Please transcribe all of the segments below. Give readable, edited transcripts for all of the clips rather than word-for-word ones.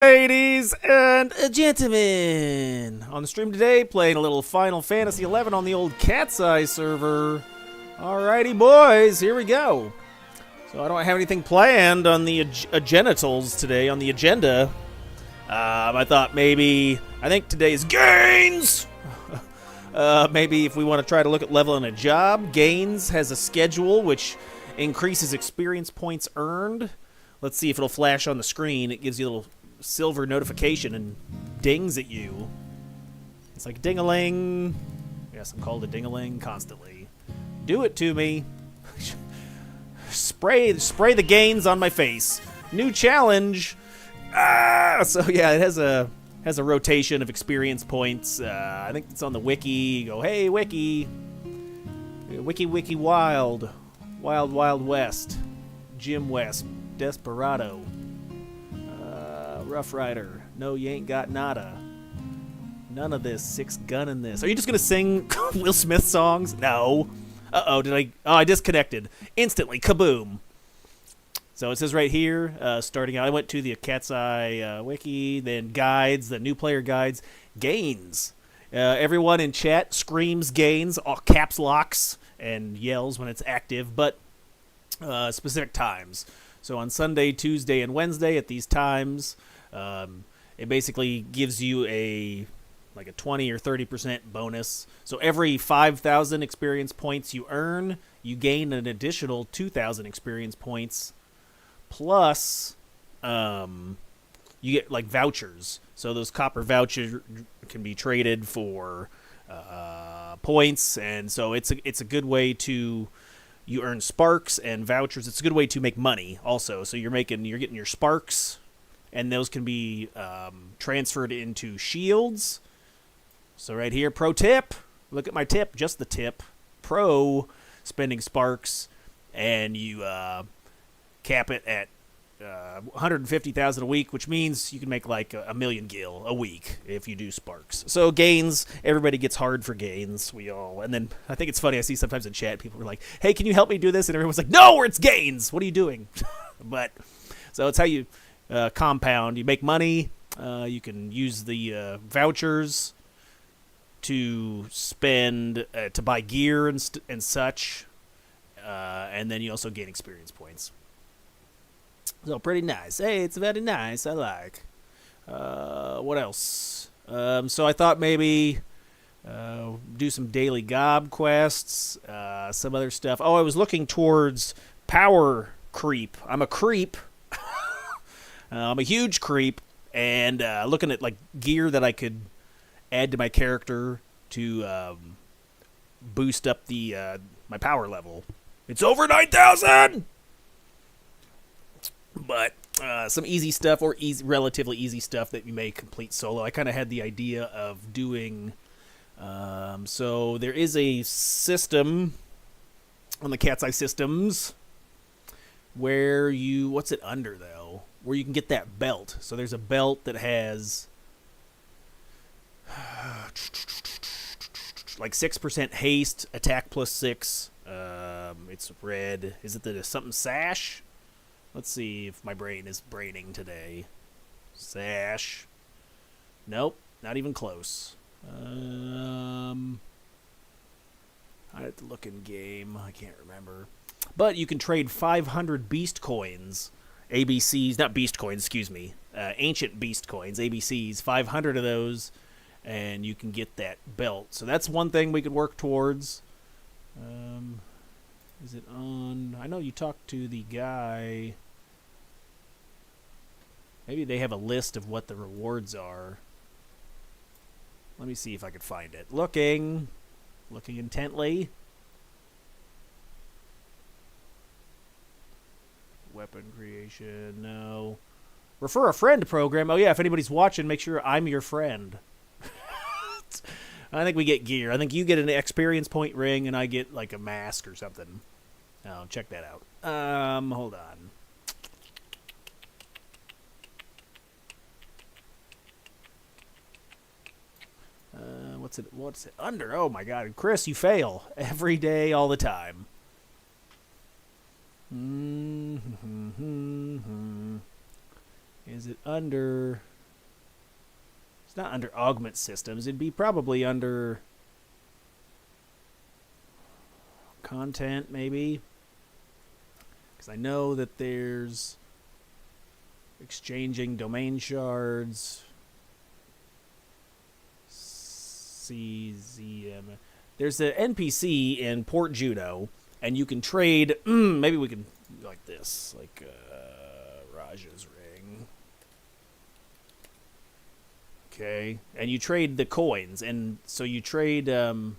Ladies and gentlemen, on the stream today, playing a little Final Fantasy XI on the old CatseyeXI server. Alrighty, boys, here we go. So I don't have anything planned on the genitals today, on the agenda. I thought I think today's gains! Maybe if we want to try to look at leveling a job, Gains has a schedule which increases experience points earned. Let's see if it'll flash on the screen. It gives you a little silver notification and dings at you. It's like ding-a-ling. Yes, I'm called a ding-a-ling constantly. Do it to me. Spray the Gains on my face. New challenge. So yeah, it has a rotation of experience points. I think it's on the wiki. You go, hey wiki, wiki wild west, Jim West, Desperado. Rough Rider. No, you ain't got nada. None of this. Six gun in this. Are you just gonna sing Will Smith songs? No. Uh-oh, I disconnected. Instantly. Kaboom. So it says right here, starting out, I went to the CatseyeXI wiki, then guides, the new player guides, Gains. Everyone in chat screams Gains, all caps locks, and yells when it's active, but specific times. So on Sunday, Tuesday, and Wednesday at these times, it basically gives you a 20 or 30% bonus. So every 5,000 experience points you earn, you gain an additional 2,000 experience points. Plus, you get like vouchers. So those copper vouchers can be traded for points, and so it's a good way to. You earn sparks and vouchers. It's a good way to make money also. So you're getting your sparks, and those can be transferred into shields. So right here, pro tip. Look at my tip, just the tip. Pro spending sparks, and you cap it at 150,000 a week, which means you can make like a million gil a week if you do sparks. So Gains, everybody gets hard for Gains. And then I think it's funny, I see sometimes in chat people are like, hey, can you help me do this? And everyone's like, no, it's Gains. What are you doing? But so it's how you compound. You make money. You can use the vouchers to spend to buy gear and such, and then you also gain experience points. So pretty nice. Hey, it's very nice. I like. What else? So I thought maybe do some daily gob quests, some other stuff. Oh, I was looking towards power creep. I'm a creep. I'm a huge creep, and looking at like gear that I could add to my character to boost up my power level. It's over 9,000. But some easy stuff, or relatively easy stuff that you may complete solo. I kind of had the idea of doing. So there is a system on the CatseyeXI systems where what's it under though? Where you can get that belt. So there's a belt that has like 6% haste, attack plus 6. It's red. Is it something sash? Let's see if my brain is braining today. Sash. Nope, not even close. I have to look in game. I can't remember. But you can trade 500 beast coins. ABCs, not beast coins, excuse me. Ancient beast coins, ABCs. 500 of those, and you can get that belt. So that's one thing we could work towards. Is it on? I know you talked to the guy. Maybe they have a list of what the rewards are. Let me see if I could find it. Looking intently. Weapon creation, no. Refer a friend program. Oh yeah, if anybody's watching, make sure I'm your friend. I think we get gear. I think you get an experience point ring, and I get like a mask or something. Oh, check that out. Hold on. What's it under? Oh my god, Chris, you fail every day, all the time. Is it under? It's not under augment systems. It'd be probably under content, maybe. Because I know that there's exchanging domain shards. CZM. There's an NPC in Port Juno, and you can trade. Maybe we can like this, like Raja's ring. Okay, and you trade the coins, and so you trade. You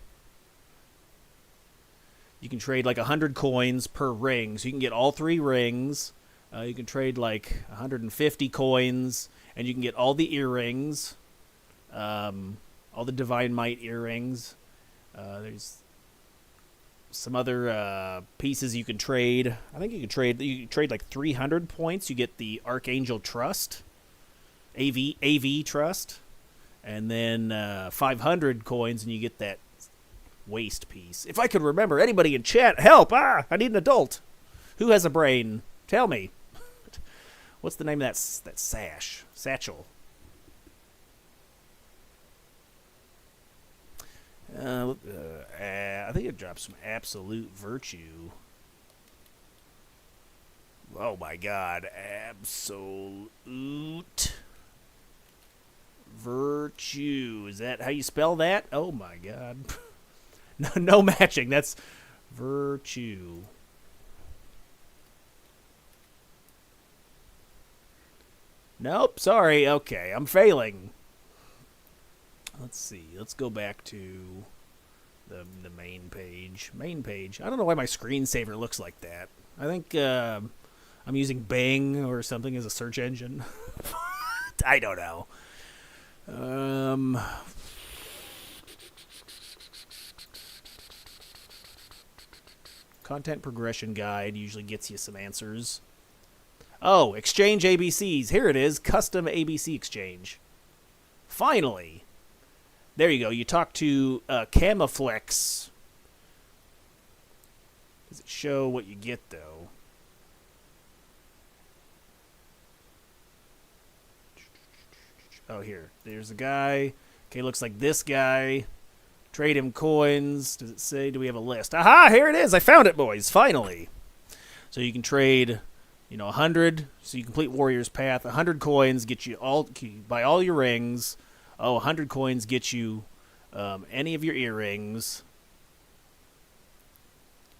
can trade like 100 coins per ring, so you can get all 3 rings. You can trade like 150 coins, and you can get all the earrings, all the Divine Might earrings. There's some other pieces you can trade. I think you can trade like 300 points. You get the Archangel Trust, AV Trust, and then 500 coins, and you get that waste piece. If I could remember, anybody in chat, help! I need an adult. Who has a brain? Tell me. What's the name of that satchel? I think it drops some absolute virtue. Oh my god, absolute virtue. Is that how you spell that? Oh my god. No matching. That's virtue. Nope, sorry. Okay, I'm failing. Let's see. Let's go back to the main page. Main page. I don't know why my screensaver looks like that. I think I'm using Bing or something as a search engine. I don't know. Content progression guide usually gets you some answers. Oh, exchange ABCs. Here it is. Custom ABC exchange. Finally. There you go. You talk to Camaflex. Does it show what you get, though? Oh, here. There's a guy. Okay, looks like this guy. Trade him coins. Does it say, do we have a list? Aha, here it is. I found it, boys. Finally. So you can trade, 100. So you complete Warrior's Path. 100 coins get you buy all your rings. 100 coins get you any of your earrings.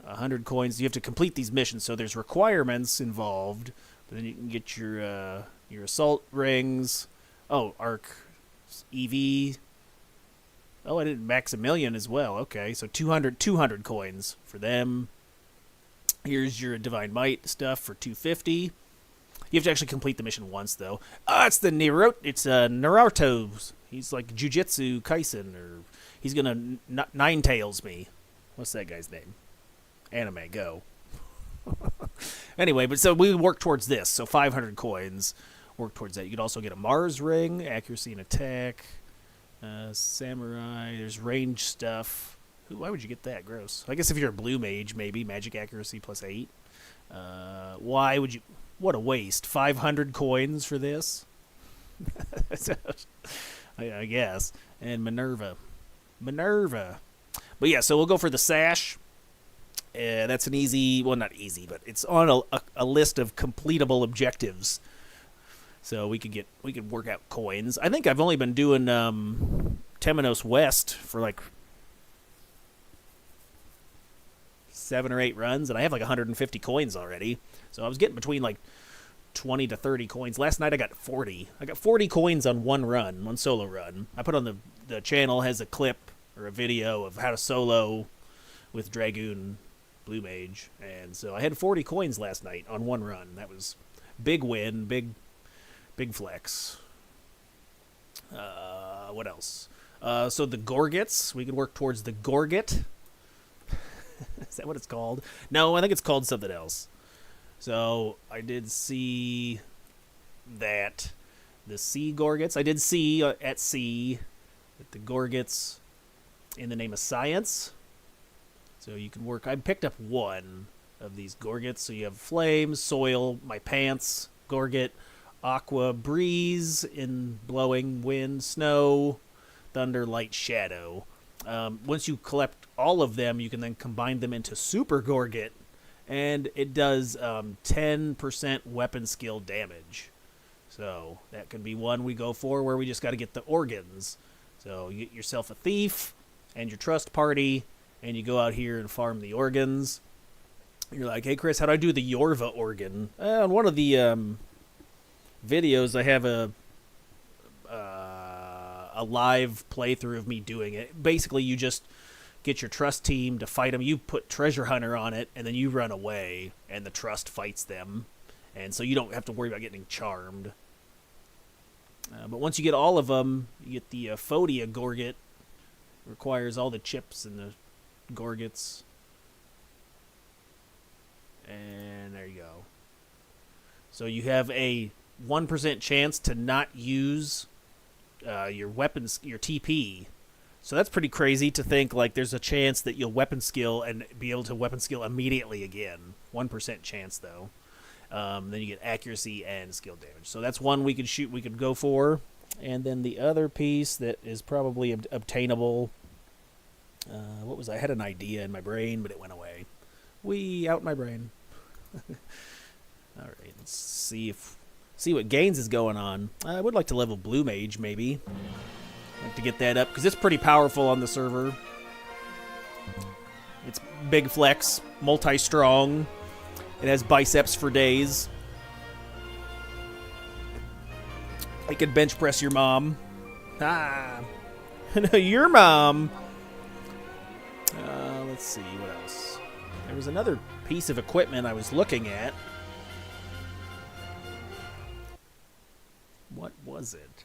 100 coins. You have to complete these missions, so there's requirements involved. But then you can get your assault rings. Oh, Arc EV. Oh, I did Maximilian as well. Okay, so 200 coins for them. Here's your Divine Might stuff for 250. You have to actually complete the mission once, though. It's the Naruto's. He's like Jujutsu Kaisen, or he's gonna Nine Tails me. What's that guy's name? Anime, go. Anyway, but so we work towards this. So 500 coins. Work towards that. You could also get a Mars ring, accuracy and attack. Samurai. There's range stuff. Why would you get that? Gross. I guess if you're a blue mage, maybe magic accuracy +8. Why would you? What a waste. 500 coins for this. I guess. And Minerva. But yeah, so we'll go for the sash. That's an easy, well, not easy, but it's on a list of completable objectives. So we could work out coins. I think I've only been doing Temenos West for like 7 or 8 runs, and I have like 150 coins already. So I was getting between like 20 to 30 coins. Last night I got 40. I got 40 coins on one solo run. I put on the channel has a clip or a video of how to solo with Dragoon Blue Mage, and so I had 40 coins last night on one run. That was big win, big flex. What else? So the Gorgets, we could work towards the Gorget. Is that what it's called? No, I think it's called something else. So I did see that the Sea Gorgets. I did see at sea that the Gorgets in the name of science. So you can work. I picked up one of these Gorgets. So you have Flame, Soil, My Pants, Gorget, aqua, breeze, in blowing, wind, snow, thunder, light, shadow. Once you collect all of them, you can then combine them into Super Gorget, and it does 10% weapon skill damage. So that could be one we go for where we just got to get the organs. So you get yourself a thief and your trust party, and you go out here and farm the organs. You're like, hey, Chris, how do I do the Yorva organ? On one of the videos, I have a live playthrough of me doing it. Basically, you just get your trust team to fight them. You put Treasure Hunter on it, and then you run away, and the trust fights them. And so you don't have to worry about getting charmed. But once you get all of them, you get the Phodia Gorget. Requires all the chips and the Gorgets. And there you go. So you have a 1% chance to not use your weapons, your TP. So that's pretty crazy to think like there's a chance that you'll weapon skill and be able to weapon skill immediately again. 1% chance though. Then you get accuracy and skill damage. So that's one we could go for. And then the other piece that is probably obtainable. What was I had an idea in my brain, but it went away. Out my brain. All right, let's see what gains is going on. I would like to level Blue Mage maybe. I'd like to get that up because it's pretty powerful on the server. It's big flex, multi-strong. It has biceps for days. It could bench press your mom. Ah, your mom. Let's see what else. There was another piece of equipment I was looking at. What was it?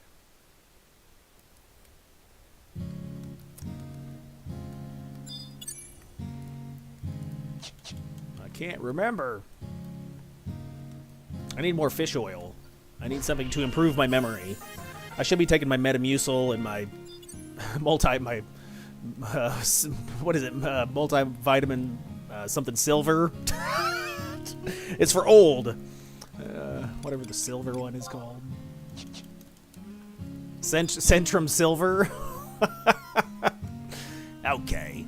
I can't remember. I need more fish oil. I need something to improve my memory. I should be taking my Metamucil and my what is it? Multivitamin something silver. It's for old. Whatever the silver one is called. Centrum Silver. Okay.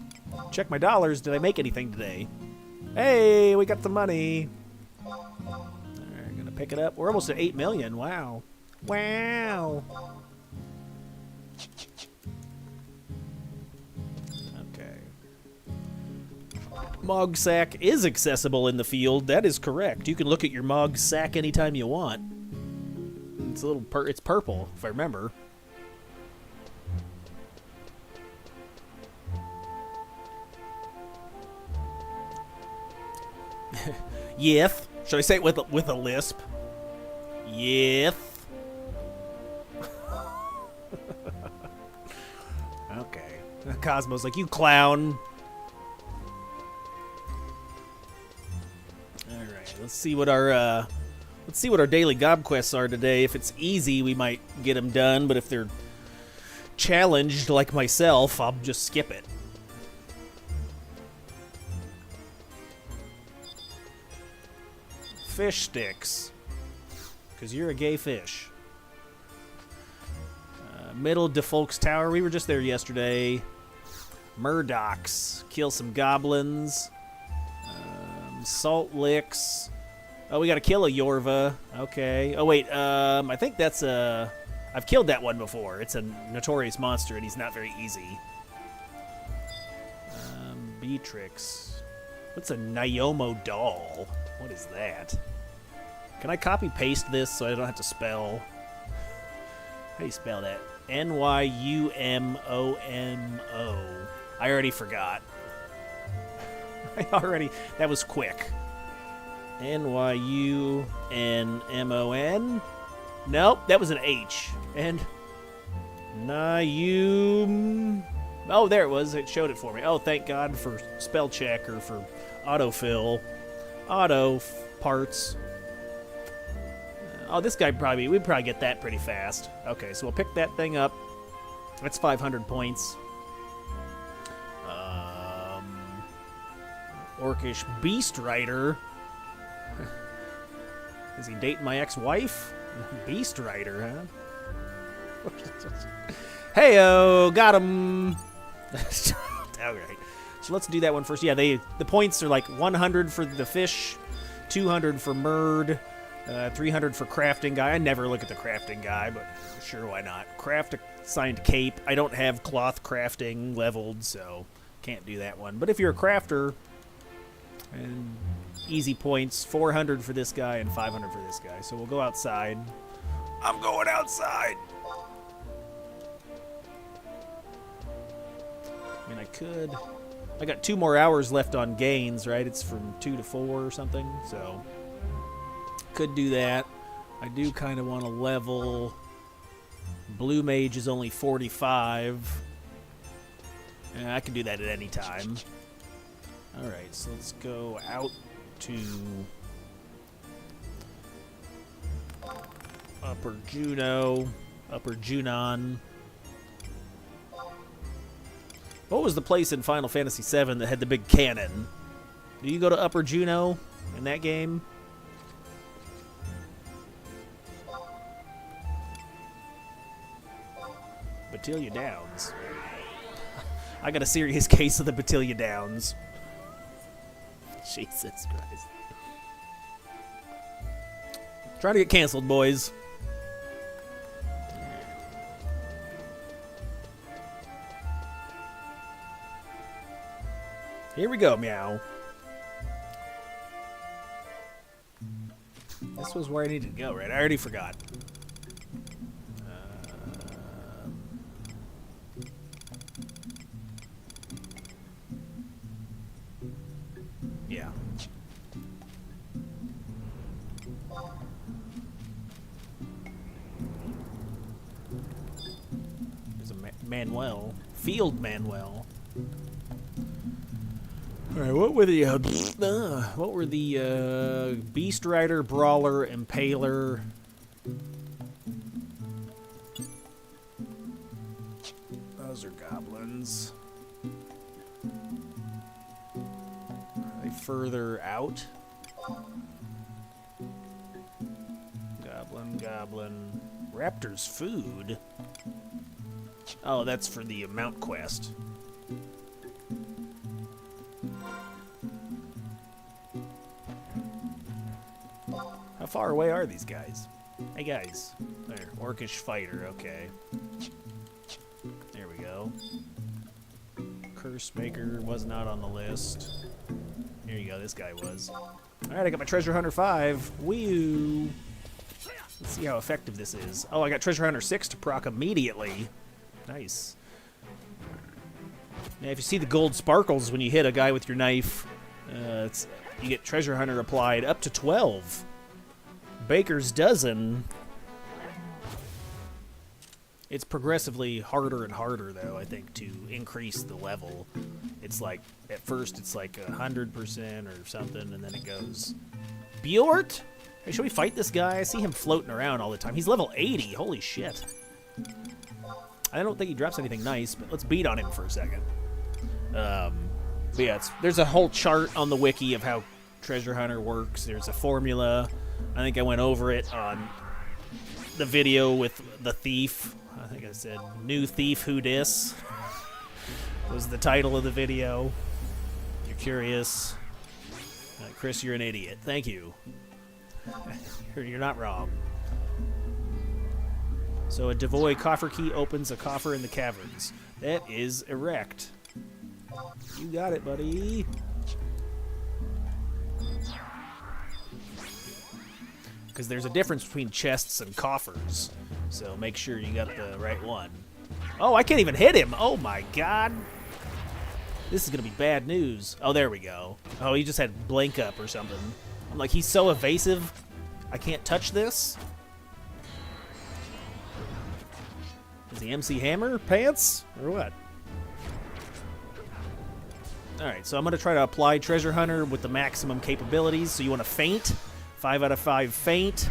Check my dollars. Did I make anything today? Hey, we got the money. We're gonna pick it up. We're almost at 8 million. Wow. Wow. Okay. Mog sack is accessible in the field. That is correct. You can look at your Mog sack anytime you want. It's a little it's purple, if I remember. Yeth. Should I say it with a lisp? Yeth. Okay. Cosmo's like, you clown. All right. Let's see what our daily gob quests are today. If it's easy, we might get them done, but if they're challenged like myself, I'll just skip it. Fish sticks. Because you're a gay fish. Middle Defolk's Tower. We were just there yesterday. Murdochs. Kill some goblins. Salt licks. Oh, we gotta kill a Yorva. Okay. Oh, wait. I think that's a... I've killed that one before. It's a notorious monster, and he's not very easy. Beatrix. What's a Nyomo doll? What is that? Can I copy-paste this so I don't have to spell? How do you spell that? N-Y-U-M-O-M-O. I already forgot. That was quick. N-Y-U-N-M-O-N? Nope, that was an H. And Nayum. Oh, there it was. It showed it for me. Oh, thank God for spell check or for autofill. Auto parts. Oh, this guy we'd probably get that pretty fast. Okay, so we'll pick that thing up. That's 500 points. Orcish Beast Rider. Is he dating my ex-wife? Beast Rider, huh? Hey-oh, got him. All right. So let's do that one first. Yeah, the points are like 100 for the fish, 200 for Murd, 300 for crafting guy. I never look at the crafting guy, but sure, why not? Craft assigned cape. I don't have cloth crafting leveled, so can't do that one. But if you're a crafter, and easy points, 400 for this guy and 500 for this guy. So we'll go outside. I'm going outside. I mean, I could. I got 2 more hours left on gains, right? It's from 2 to 4 or something, so could do that. I do kind of want to level. Blue Mage is only 45. And I can do that at any time. All right, so let's go out to Upper Juno, Upper Junon. What was the place in Final Fantasy VII that had the big cannon? Do you go to Upper Juno in that game? Batilia Downs. I got a serious case of the Batilia Downs. Jesus Christ. Trying to get canceled, boys. Here we go, meow. This was where I needed to go, right? I already forgot. Yeah. There's a Manuel. Field Manuel. All right, what were the Beast Rider, Brawler, Impaler? Those are goblins. Are they further out? Goblin. Raptor's food? Oh, that's for the Mount Quest. How far away are these guys? Hey guys. There, Orcish Fighter, okay. There we go. Curse Maker was not on the list. Here you go, this guy was. Alright, I got my Treasure Hunter 5. Woo! Let's see how effective this is. Oh, I got Treasure Hunter 6 to proc immediately. Nice. Now, if you see the gold sparkles when you hit a guy with your knife, you get Treasure Hunter applied up to 12. Baker's Dozen. It's progressively harder and harder, though, I think, to increase the level. It's like, at first, it's like 100% or something, and then it goes. Bjort? Hey, should we fight this guy? I see him floating around all the time. He's level 80. Holy shit. I don't think he drops anything nice, but let's beat on him for a second. But yeah, there's a whole chart on the wiki of how Treasure Hunter works. There's a formula. I think I went over it on the video with the thief. I think I said, "New thief who dis?" was the title of the video. If you're curious. Chris, you're an idiot. Thank you. You're not wrong. So a Devoy coffer key opens a coffer in the caverns. That is erect. You got it, buddy. Because there's a difference between chests and coffers. So make sure you got the right one. Oh, I can't even hit him. Oh, my God. This is going to be bad news. Oh, there we go. Oh, he just had blank up or something. I'm like, he's so evasive. I can't touch this. Is he MC Hammer pants or what? Alright, so I'm going to try to apply Treasure Hunter with the maximum capabilities. So you want to feint. 5 out of 5 feint.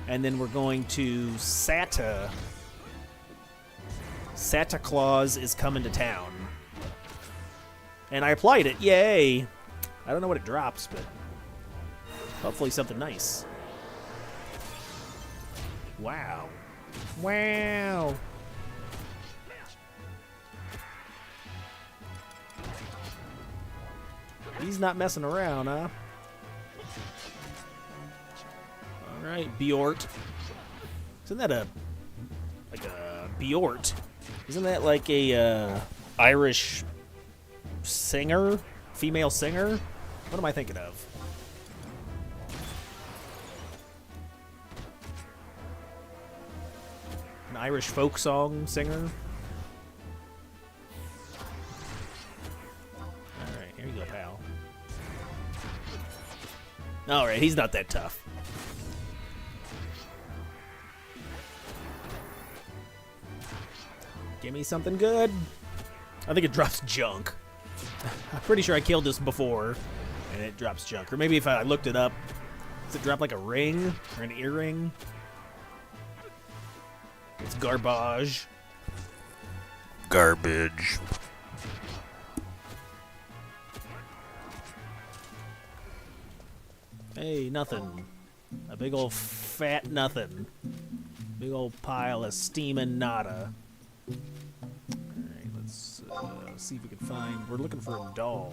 And then we're going to Santa. Santa Claus is coming to town. And I applied it. Yay! I don't know what it drops, but hopefully something nice. Wow. Wow. He's not messing around, huh? Alright, Bjort. Isn't that a Bjort? Isn't that like a Irish singer? Female singer? What am I thinking of? An Irish folk song singer? Alright, here you go, pal. Alright, he's not that tough. Give me something good. I think it drops junk. I'm pretty sure I killed this before, and it drops junk. Or maybe if I looked it up, does it drop like a ring or an earring? It's garbage. Garbage. Hey, nothing. A big old fat nothing. Big old pile of steaming nada. Alright, let's see if we can find... We're looking for a doll.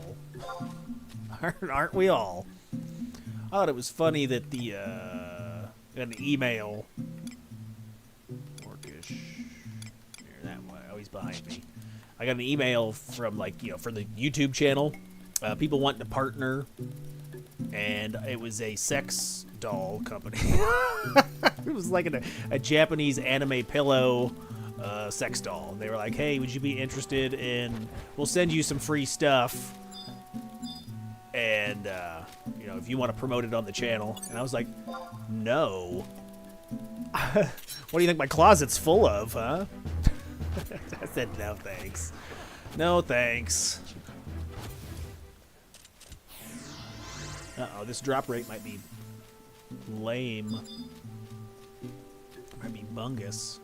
Aren't we all? I thought it was funny that the, an email... Orcish... Here, that one. Oh, he's behind me. I got an email from, like, you know, for the YouTube channel. People wanting to partner. And it was a sex doll company. It was like a Japanese anime pillow sex doll. They were like, hey, would you be interested in... We'll send you some free stuff. And, you know, if you want to promote it on the channel. And I was like, no. What do you think my closet's full of, huh? I said, no thanks. No thanks. Uh-oh, this drop rate might be lame. Might be bungus.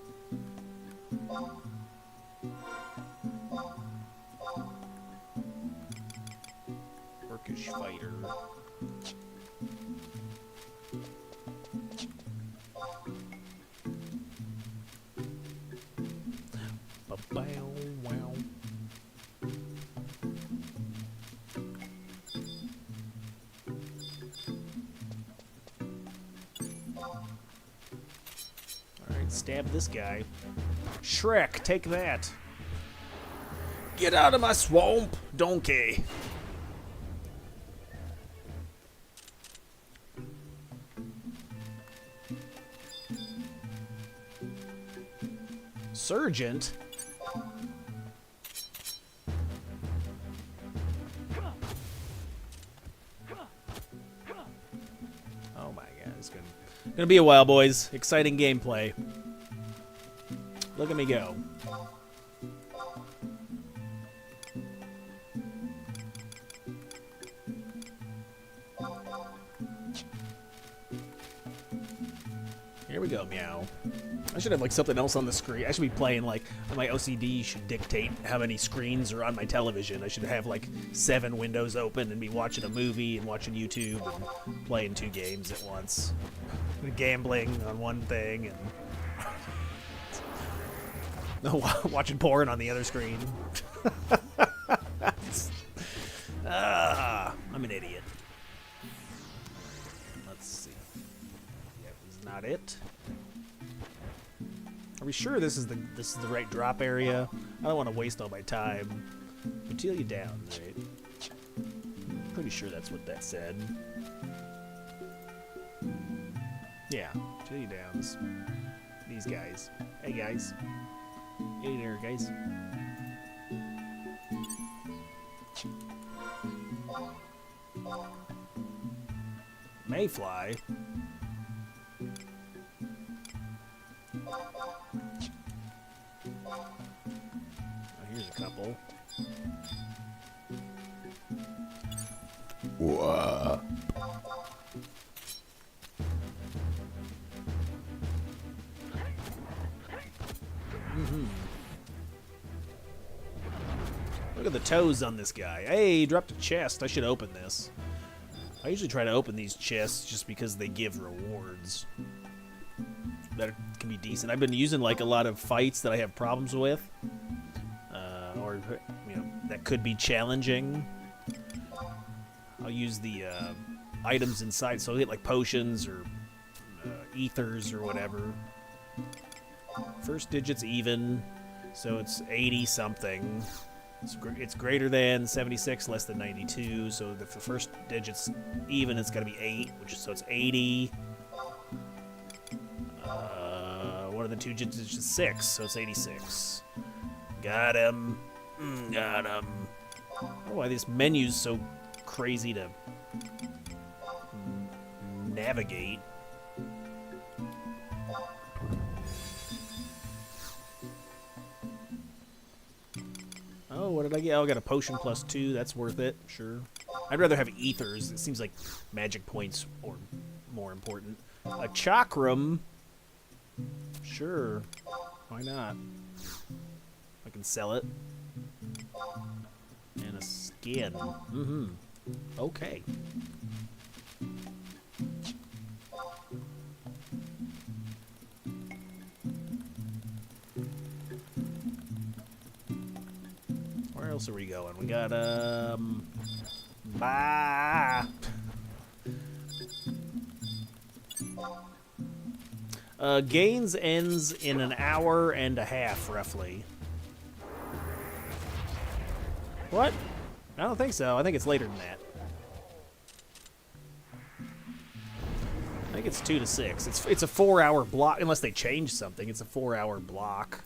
Orcish fighter. Ba-bow, wow. Alright, stab this guy. Shrek, take that. Get out of my swamp, donkey. Sergeant? Oh my god, it's gonna be a while, boys. Exciting gameplay. Look at me go. Here we go, meow. I should have like something else on the screen. I should be playing like my OCD should dictate how many screens are on my television. I should have like 7 windows open and be watching a movie and watching YouTube and playing 2 games at once. Gambling on one thing and watching porn on the other screen. I'm an idiot. Let's see. That was not it. Are we sure this is the right drop area? I don't want to waste all my time. Until you down, right? Pretty sure that's what that said. Yeah, until you downs. These guys. Hey guys. Hey there, guys. Mayfly. Here's a couple. Whoa. Look at the toes on this guy. Hey, he dropped a chest. I should open this. I usually try to open these chests just because they give rewards. that can be decent. I've been using like a lot of fights that I have problems with, or that could be challenging. I'll use the items inside, so I'll get like potions or ethers or whatever. First digit's even, so it's 80 something. It's greater than 76, less than 92. So if the first digit's even, it's got to be 8, so it's 80. One of the two digits is 6, so it's 86. Got him. Got him. I don't know why this menu's so crazy to navigate. Oh, what did I get? Oh, I got a potion +2. That's worth it. Sure. I'd rather have ethers. It seems like magic points are more important. A chakram. Sure. Why not? I can sell it. And a skin. Mm-hmm. Okay. Where else are we going? We got, gains ends in an hour and a half, roughly. What? I don't think so. I think it's later than that. I think it's 2 to 6. It's a 4-hour block, unless they change something. It's a 4-hour block.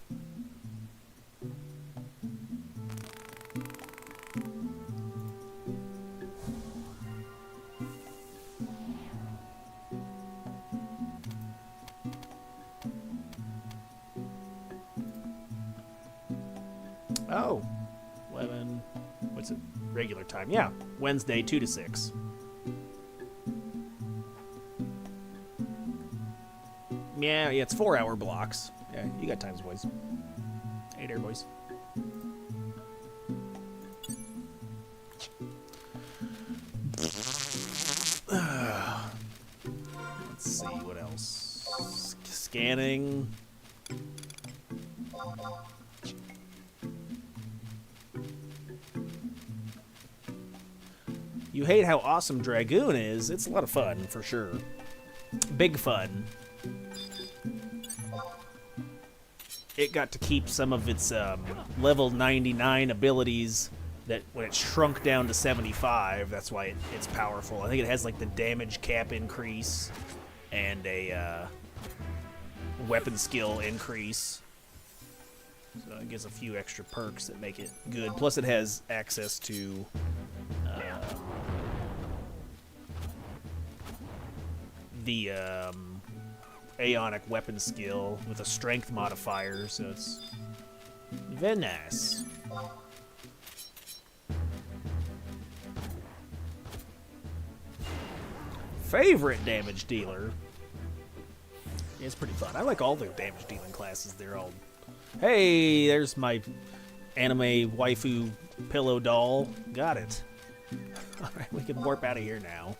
Oh, 11. What's it? Regular time. Yeah, Wednesday, 2 to 6. Yeah, it's 4-hour blocks. Yeah, you got times, boys. Hey there, boys. Let's see, what else? Scanning. You hate how awesome Dragoon is. It's a lot of fun, for sure. Big fun. It got to keep some of its level 99 abilities that when it shrunk down to 75, that's why it's powerful. I think it has like the damage cap increase and a weapon skill increase. So it gives a few extra perks that make it good. Plus it has access to the Aeonic weapon skill with a strength modifier, so it's very nice. Favorite damage dealer. Yeah, it's pretty fun. I like all the damage dealing classes. They're all... Hey, there's my anime waifu pillow doll. Got it. Alright, we can warp out of here now.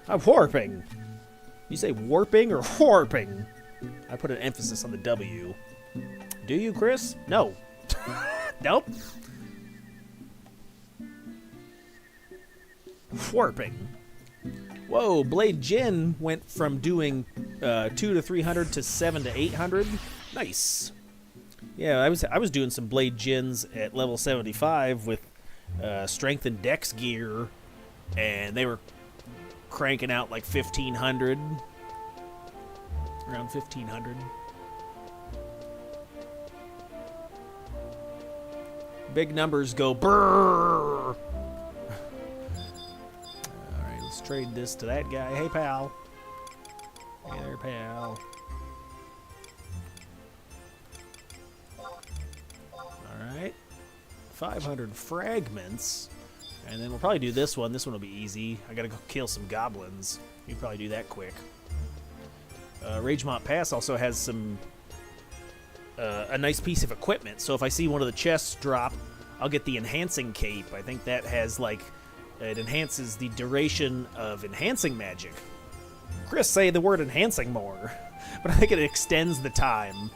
I'm warping! You say warping or warping? I put an emphasis on the W. Do you, Chris? No. Nope. Warping. Whoa, Blade Jin went from doing 2 to 300 to 7 to 800. Nice. Yeah, I was doing some Blade Jins at level 75 with strength and dex gear, and they were cranking out like 1,500. Around 1,500. Big numbers go brrrr. Alright, let's trade this to that guy. Hey, pal. Hey there, pal. Alright. 500 fragments. And then we'll probably do this one. This one will be easy. I gotta go kill some goblins. You can probably do that quick. Ragemont Pass also has some a nice piece of equipment. So if I see one of the chests drop, I'll get the enhancing cape. I think that has like it enhances the duration of enhancing magic. Chris, say the word enhancing more. But I think it extends the time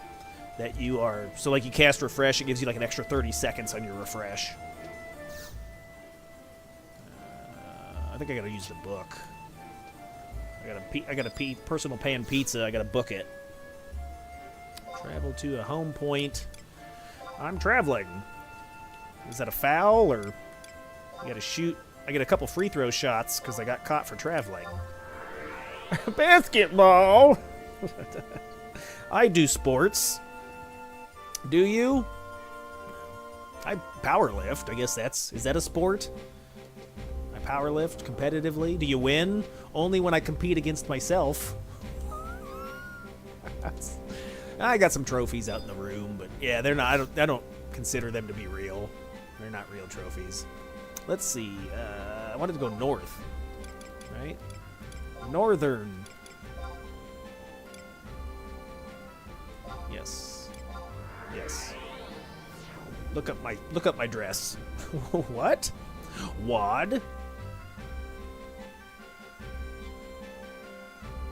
that you are... So, like, you cast refresh, it gives you, like, an extra 30 seconds on your refresh. I think I gotta use the book. I gotta personal pan pizza, I gotta book it. Travel to a home point. I'm traveling. Is that a foul, or... You gotta shoot... I get a couple free throw shots, because I got caught for traveling. Basketball! I do sports. Do you? I powerlift. I guess that's... Is that a sport? I powerlift competitively. Do you win? Only when I compete against myself. I got some trophies out in the room, but yeah, they're not... I don't consider them to be real. They're not real trophies. Let's see. I wanted to go north. Right? Northern. Yes. Yes. Look up my dress. What? Wad?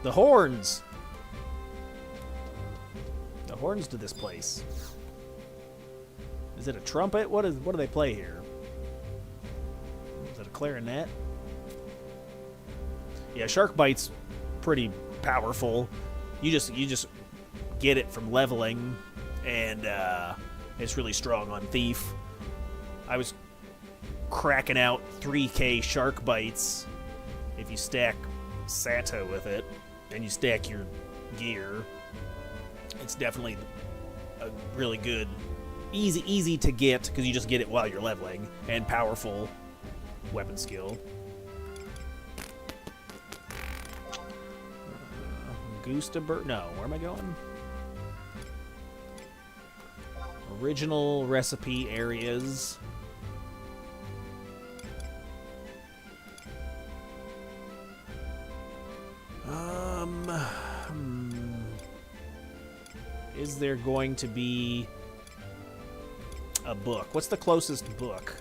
The horns. The horns to this place. Is it a trumpet? What do they play here? Is it a clarinet? Yeah, shark bite's pretty powerful. You just get it from leveling, and it's really strong on thief. I was cracking out 3k shark bites if you stack Sato with it, and you stack your gear. It's definitely a really good, easy to get, because you just get it while you're leveling, and powerful weapon skill. Goostaberg? No, where am I going? Original recipe areas. Is there going to be a book? What's the closest book?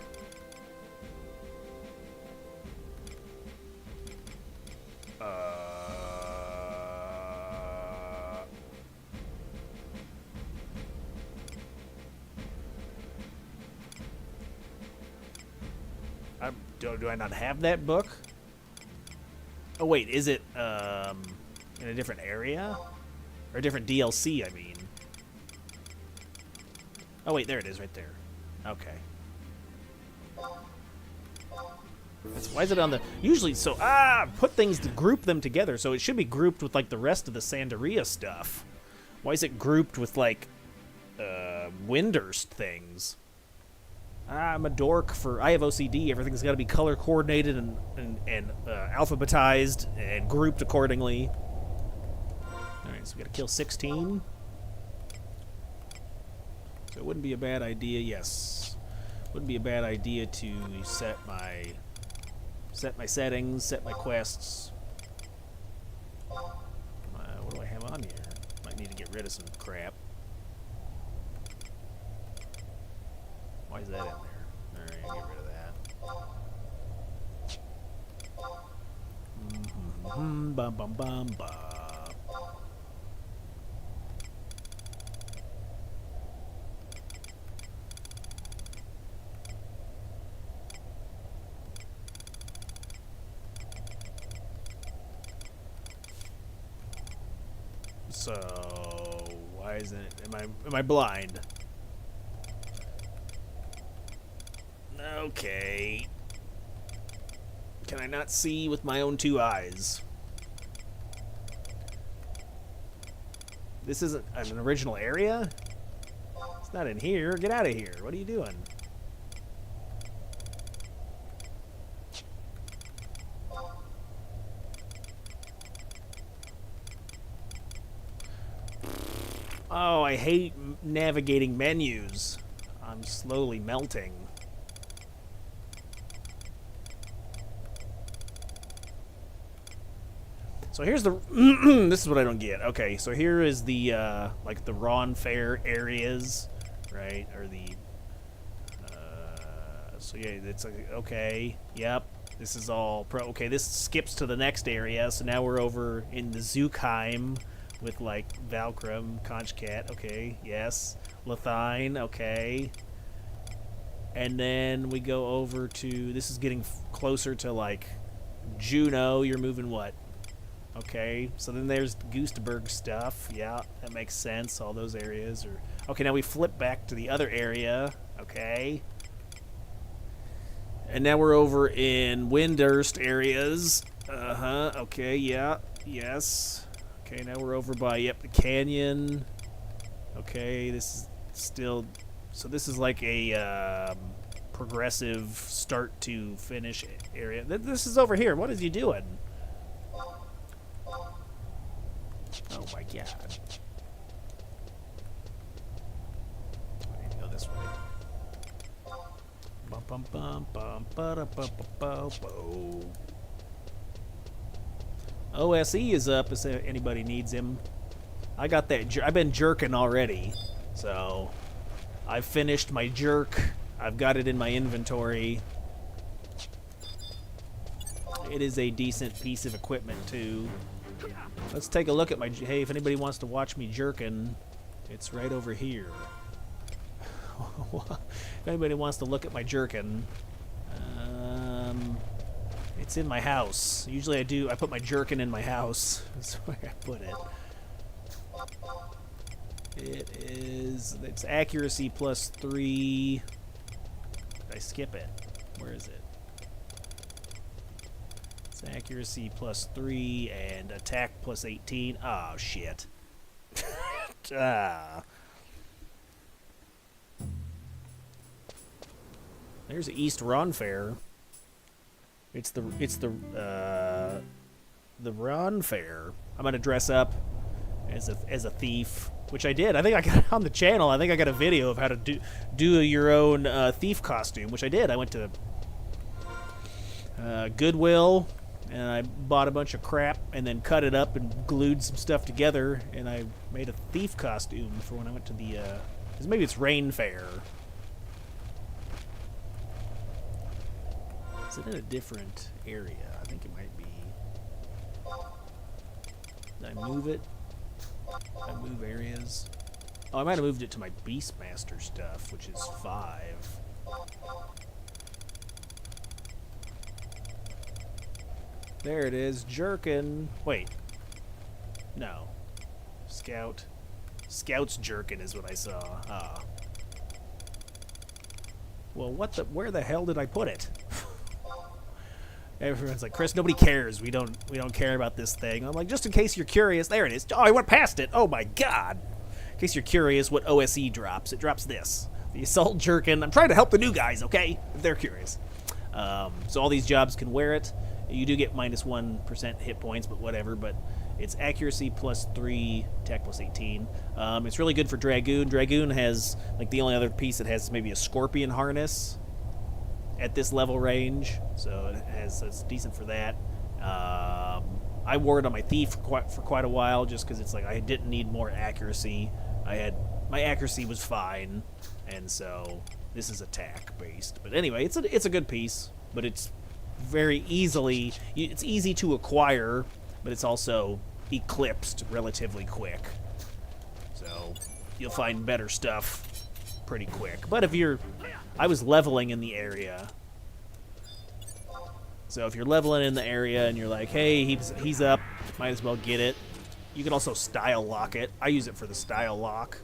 Do I not have that book? Oh wait, is it in a different area? Or a different DLC, I mean. Oh wait, there it is right there. Okay. Why is it on the... Usually, so... put things to group them together, so it should be grouped with, like, the rest of the Sandaria stuff. Why is it grouped with, like, Windurst things? I'm a dork for... I have OCD. Everything's got to be color-coordinated and alphabetized and grouped accordingly. Alright, so we got to kill 16. So it wouldn't be a bad idea... Yes. Wouldn't be a bad idea to set my settings, set my quests. What do I have on here? Might need to get rid of some crap. Why is that in there? Alright, get rid of that. Bum bum bum bum. So why isn't it? Am I blind? Okay. Can I not see with my own two eyes? This isn't an original area? It's not in here. Get out of here. What are you doing? Oh, I hate navigating menus. I'm slowly melting. So here's the... this is what I don't get. Okay, so here is the, like, the Ron Fair areas, right? Or the... so, yeah, it's like, okay, yep. This is all pro. Okay, this skips to the next area, so now we're over in the Zookheim with like Valkrum, Conchcat. Okay, yes. Lethine. Okay. And then we go over to. This is getting closer to like Juno. You're moving what? Okay, so then there's Goosteberg stuff. Yeah, that makes sense. All those areas are... Okay, now we flip back to the other area. Okay. And now we're over in Windurst areas. Uh-huh. Okay, yeah. Yes. Okay, now we're over by, yep, the canyon. Okay, this is still... So this is like a progressive start to finish area. This is over here. What is he doing? Oh my god. I need to go this way. Bum bum bum bum ba da bum bum bum. OSE is up if anybody needs him. I got that. I've been jerking already, so I've finished my jerk. I've got it in my inventory. It is a decent piece of equipment too. Let's take a look at my... Hey, if anybody wants to watch me jerking, it's right over here. If anybody wants to look at my jerkin, it's in my house. Usually I put my jerkin in my house. That's where I put it. It's accuracy +3. Did I skip it? Where is it? It's accuracy +3 and attack +18. Oh, shit. There's East Ron Fair. It's the Ron Fair. I'm gonna dress up as a thief, which I did. I think I got on the channel. I think I got a video of how to do your own thief costume, which I did. I went to Goodwill and I bought a bunch of crap and then cut it up and glued some stuff together, and I made a thief costume for when I went to the maybe it's Rain Fair. Is it in a different area? I think it might be. Did I move it? I move areas. Oh, I might have moved it to my Beastmaster stuff, which is 5. There it is, jerkin. Wait. No. Scout. Scout's jerkin is what I saw. Ah. Well, where the hell did I put it? Everyone's like, Chris, nobody cares. We don't care about this thing. I'm like, just in case you're curious, there it is. Oh, I went past it. Oh my god. In case you're curious what OSE drops, it drops this. The Assault Jerkin. I'm trying to help the new guys, okay? If they're curious. So all these jobs can wear it. You do get -1% hit points, but whatever. But it's accuracy +3, attack +18. It's really good for Dragoon. Dragoon has, like, the only other piece that has maybe a Scorpion harness at this level range, so it's decent for that. I wore it on my Thief for quite a while, just because it's like I didn't need more accuracy. My accuracy was fine, and so this is attack based. But anyway, it's a good piece, but it's very easily... It's easy to acquire, but it's also eclipsed relatively quick. So you'll find better stuff pretty quick. But if you're... I was leveling in the area. So if you're leveling in the area and you're like, hey, he's up, might as well get it. You can also style lock it. I use it for the style lock.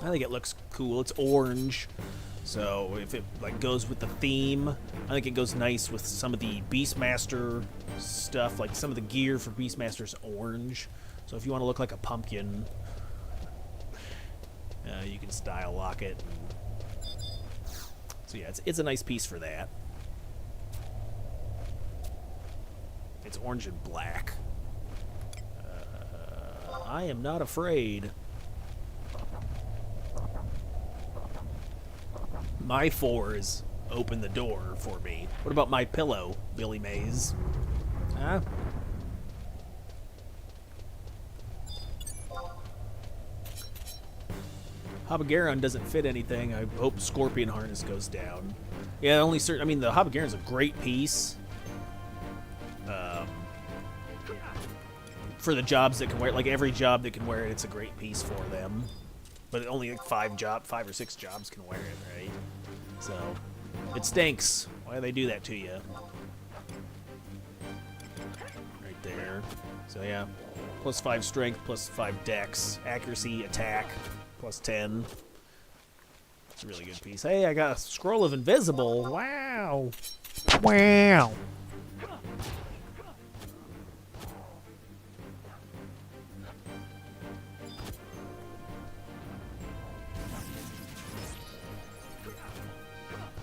I think it looks cool. It's orange. So if it like goes with the theme, I think it goes nice with some of the Beastmaster stuff. Like some of the gear for Beastmaster's orange. So if you want to look like a pumpkin, you can style lock it. So yeah, it's a nice piece for that. It's orange and black. I am not afraid. My 4s open the door for me. What about my pillow, Billy Mays? Huh? Hobagaron doesn't fit anything. I hope Scorpion Harness goes down. Yeah, only certain... I mean, the Hobagaron's a great piece, for the jobs that can wear it. Like every job that can wear it, it's a great piece for them. But only like 5 or 6 jobs can wear it, right? So it stinks. Why do they do that to you? Right there. So yeah, plus 5 strength, plus 5 dex, accuracy, attack, plus 10. It's a really good piece. Hey, I got a scroll of invisible. Wow. Wow.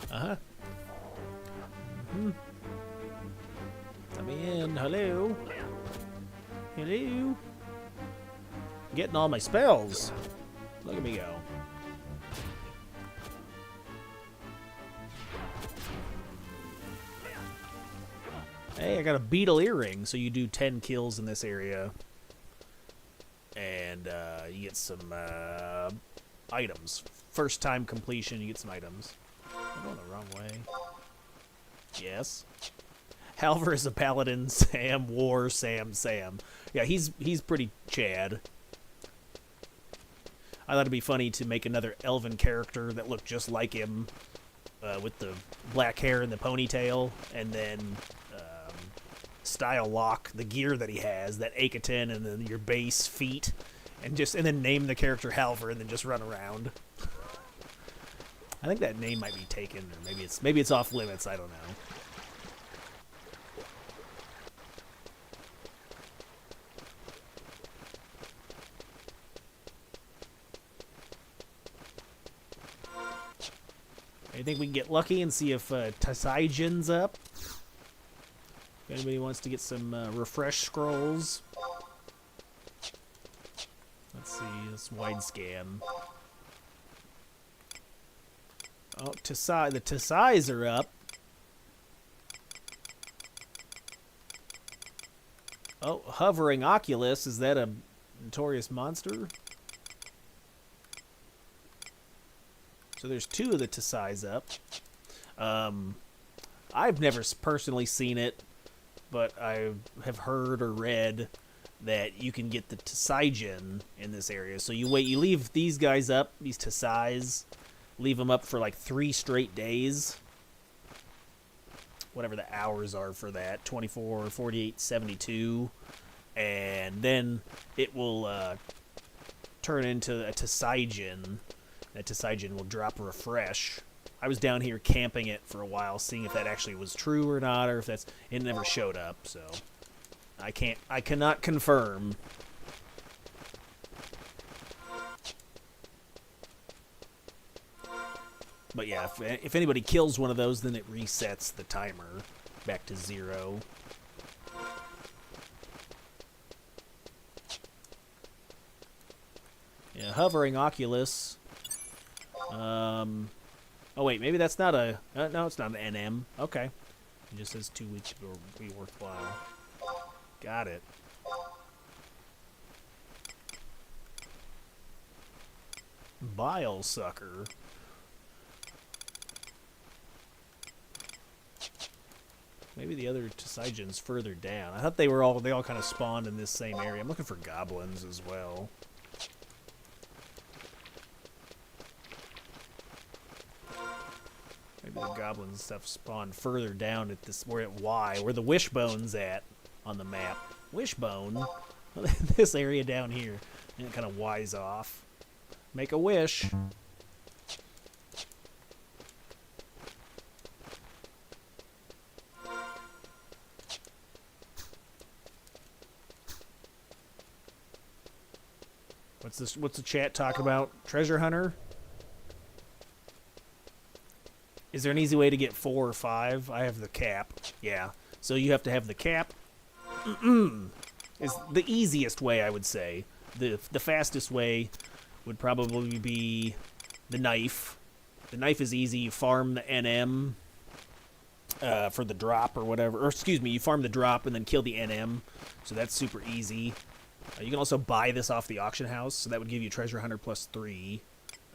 Uh-huh. Mm-hmm. Let me in. Hello. Hello. Getting all my spells. Look at me go. Hey, I got a beetle earring, so you do 10 kills in this area. And you get some items. First time completion, you get some items. I'm going the wrong way. Yes. Halver is a paladin. Sam, war, Sam. Yeah, he's pretty Chad. I thought it'd be funny to make another elven character that looked just like him, with the black hair and the ponytail, and then style lock the gear that he has, that Akaton, and then your base feet, and then name the character Halver, and then just run around. I think that name might be taken, or maybe it's off limits. I don't know. I think we can get lucky and see if CatseyeXI's up. If anybody wants to get some refresh scrolls. Let's see, this wide scan. Oh, the CatseyeXI's are up. Oh, hovering Oculus, is that a notorious monster? So there's 2 of the CatseyeXI's up. I've never personally seen it, but I have heard or read that you can get the CatseyeXI in this area. So you leave these guys up, these CatseyeXI's, leave them up for like 3 straight days. Whatever the hours are for that, 24, 48, 72. And then it will turn into a CatseyeXI. That CatseyeXI will drop a refresh. I was down here camping it for a while, seeing if that actually was true or not, or if it never showed up, so I cannot confirm. But yeah, if anybody kills one of those, then it resets the timer back to 0. Yeah, hovering Oculus. Oh wait, maybe that's not a... no, it's not an NM. Okay. It just says 2 weeks will be worthwhile. Got it. Bile Sucker. Maybe the other CatseyeXI's further down. I thought they all kind of spawned in this same area. I'm looking for goblins as well. Maybe the goblins and stuff spawn further down at this where the wishbone's at on the map. Wishbone? This area down here. And it kind of Y's off. Make a wish. What's the chat talking about? Treasure hunter? Is there an easy way to get 4 or 5? I have the cap. Yeah. So you have to have the cap. Is the easiest way, I would say. The fastest way would probably be the knife. The knife is easy. You farm the NM for the drop or whatever. Or excuse me, you farm the drop and then kill the NM. So that's super easy. You can also buy this off the auction house. So that would give you Treasure Hunter plus 3.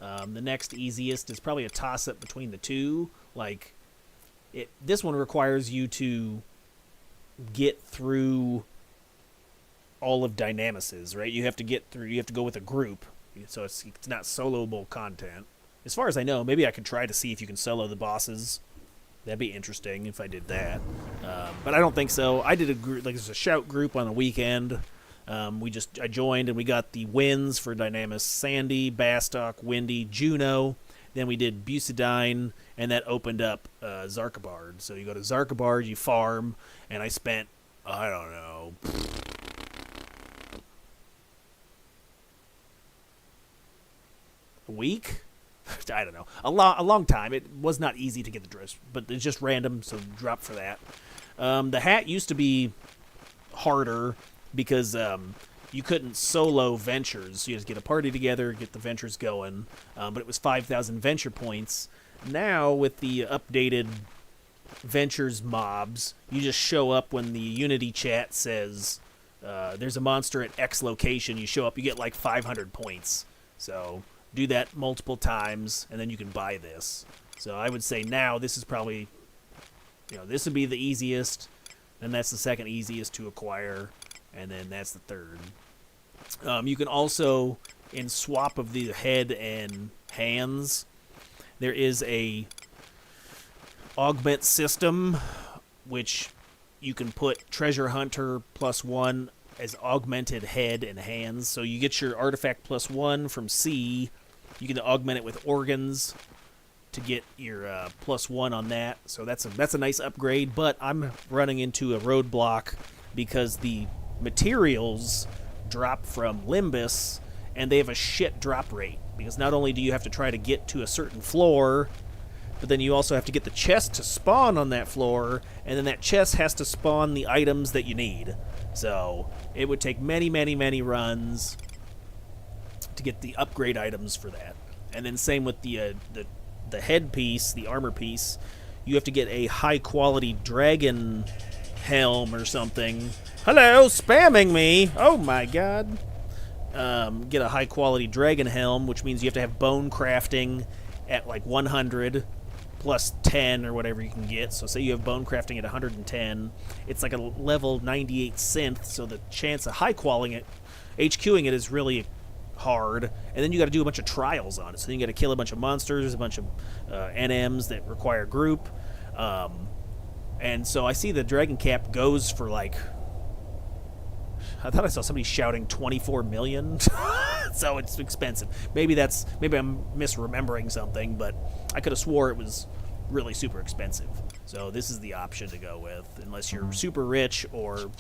The next easiest is probably a toss-up between the two. Like, this one requires you to get through all of Dynamis's, right? You have to go with a group, so it's not soloable content. As far as I know, maybe I could try to see if you can solo the bosses. That'd be interesting if I did that. But I don't think so. I did a group, like there's a shout group on the weekend. I joined and we got the wins for Dynamis: Sandy, Bastock, Windy, Juno. Then we did Bucidine, and that opened up Zarkabard. So you go to Zarkabard, you farm, and I spent, I don't know, a week? I don't know. A long time. It was not easy to get the dress, but it's just random, so drop for that. The hat used to be harder because you couldn't solo ventures. You had to get a party together, get the ventures going, but it was 5,000 venture points. Now, with the updated ventures mobs, you just show up when the Unity chat says there's a monster at X location. You show up, you get like 500 points. So do that multiple times, and then you can buy this. So I would say now this is probably, this would be the easiest, and that's the second easiest to acquire, and then that's the third. You can also, in swap of the head and hands, there is a augment system, which you can put Treasure Hunter +1 as augmented head and hands. So you get your artifact +1 from C. You can augment it with organs to get your +1 on that. So that's a nice upgrade. But I'm running into a roadblock because the materials drop from Limbus, and they have a shit drop rate. Because not only do you have to try to get to a certain floor, but then you also have to get the chest to spawn on that floor, and then that chest has to spawn the items that you need. So it would take many, many, many runs to get the upgrade items for that. And then same with the headpiece, the armor piece. You have to get a high-quality dragon helm or something. Hello, spamming me! Oh my god. Get a high-quality dragon helm, which means you have to have bone crafting at like 100 plus 10 or whatever you can get. So say you have bone crafting at 110. It's like a level 98 synth, so the chance of high-qualling it, HQing it, is really hard. And then you got to do a bunch of trials on it. So then you got to kill a bunch of monsters, a bunch of NMs that require group. And so I see the Dragon Cap goes for like, I thought I saw somebody shouting 24 million. So it's expensive. Maybe I'm misremembering something, but I could have swore it was really super expensive. So this is the option to go with, unless you're super rich or,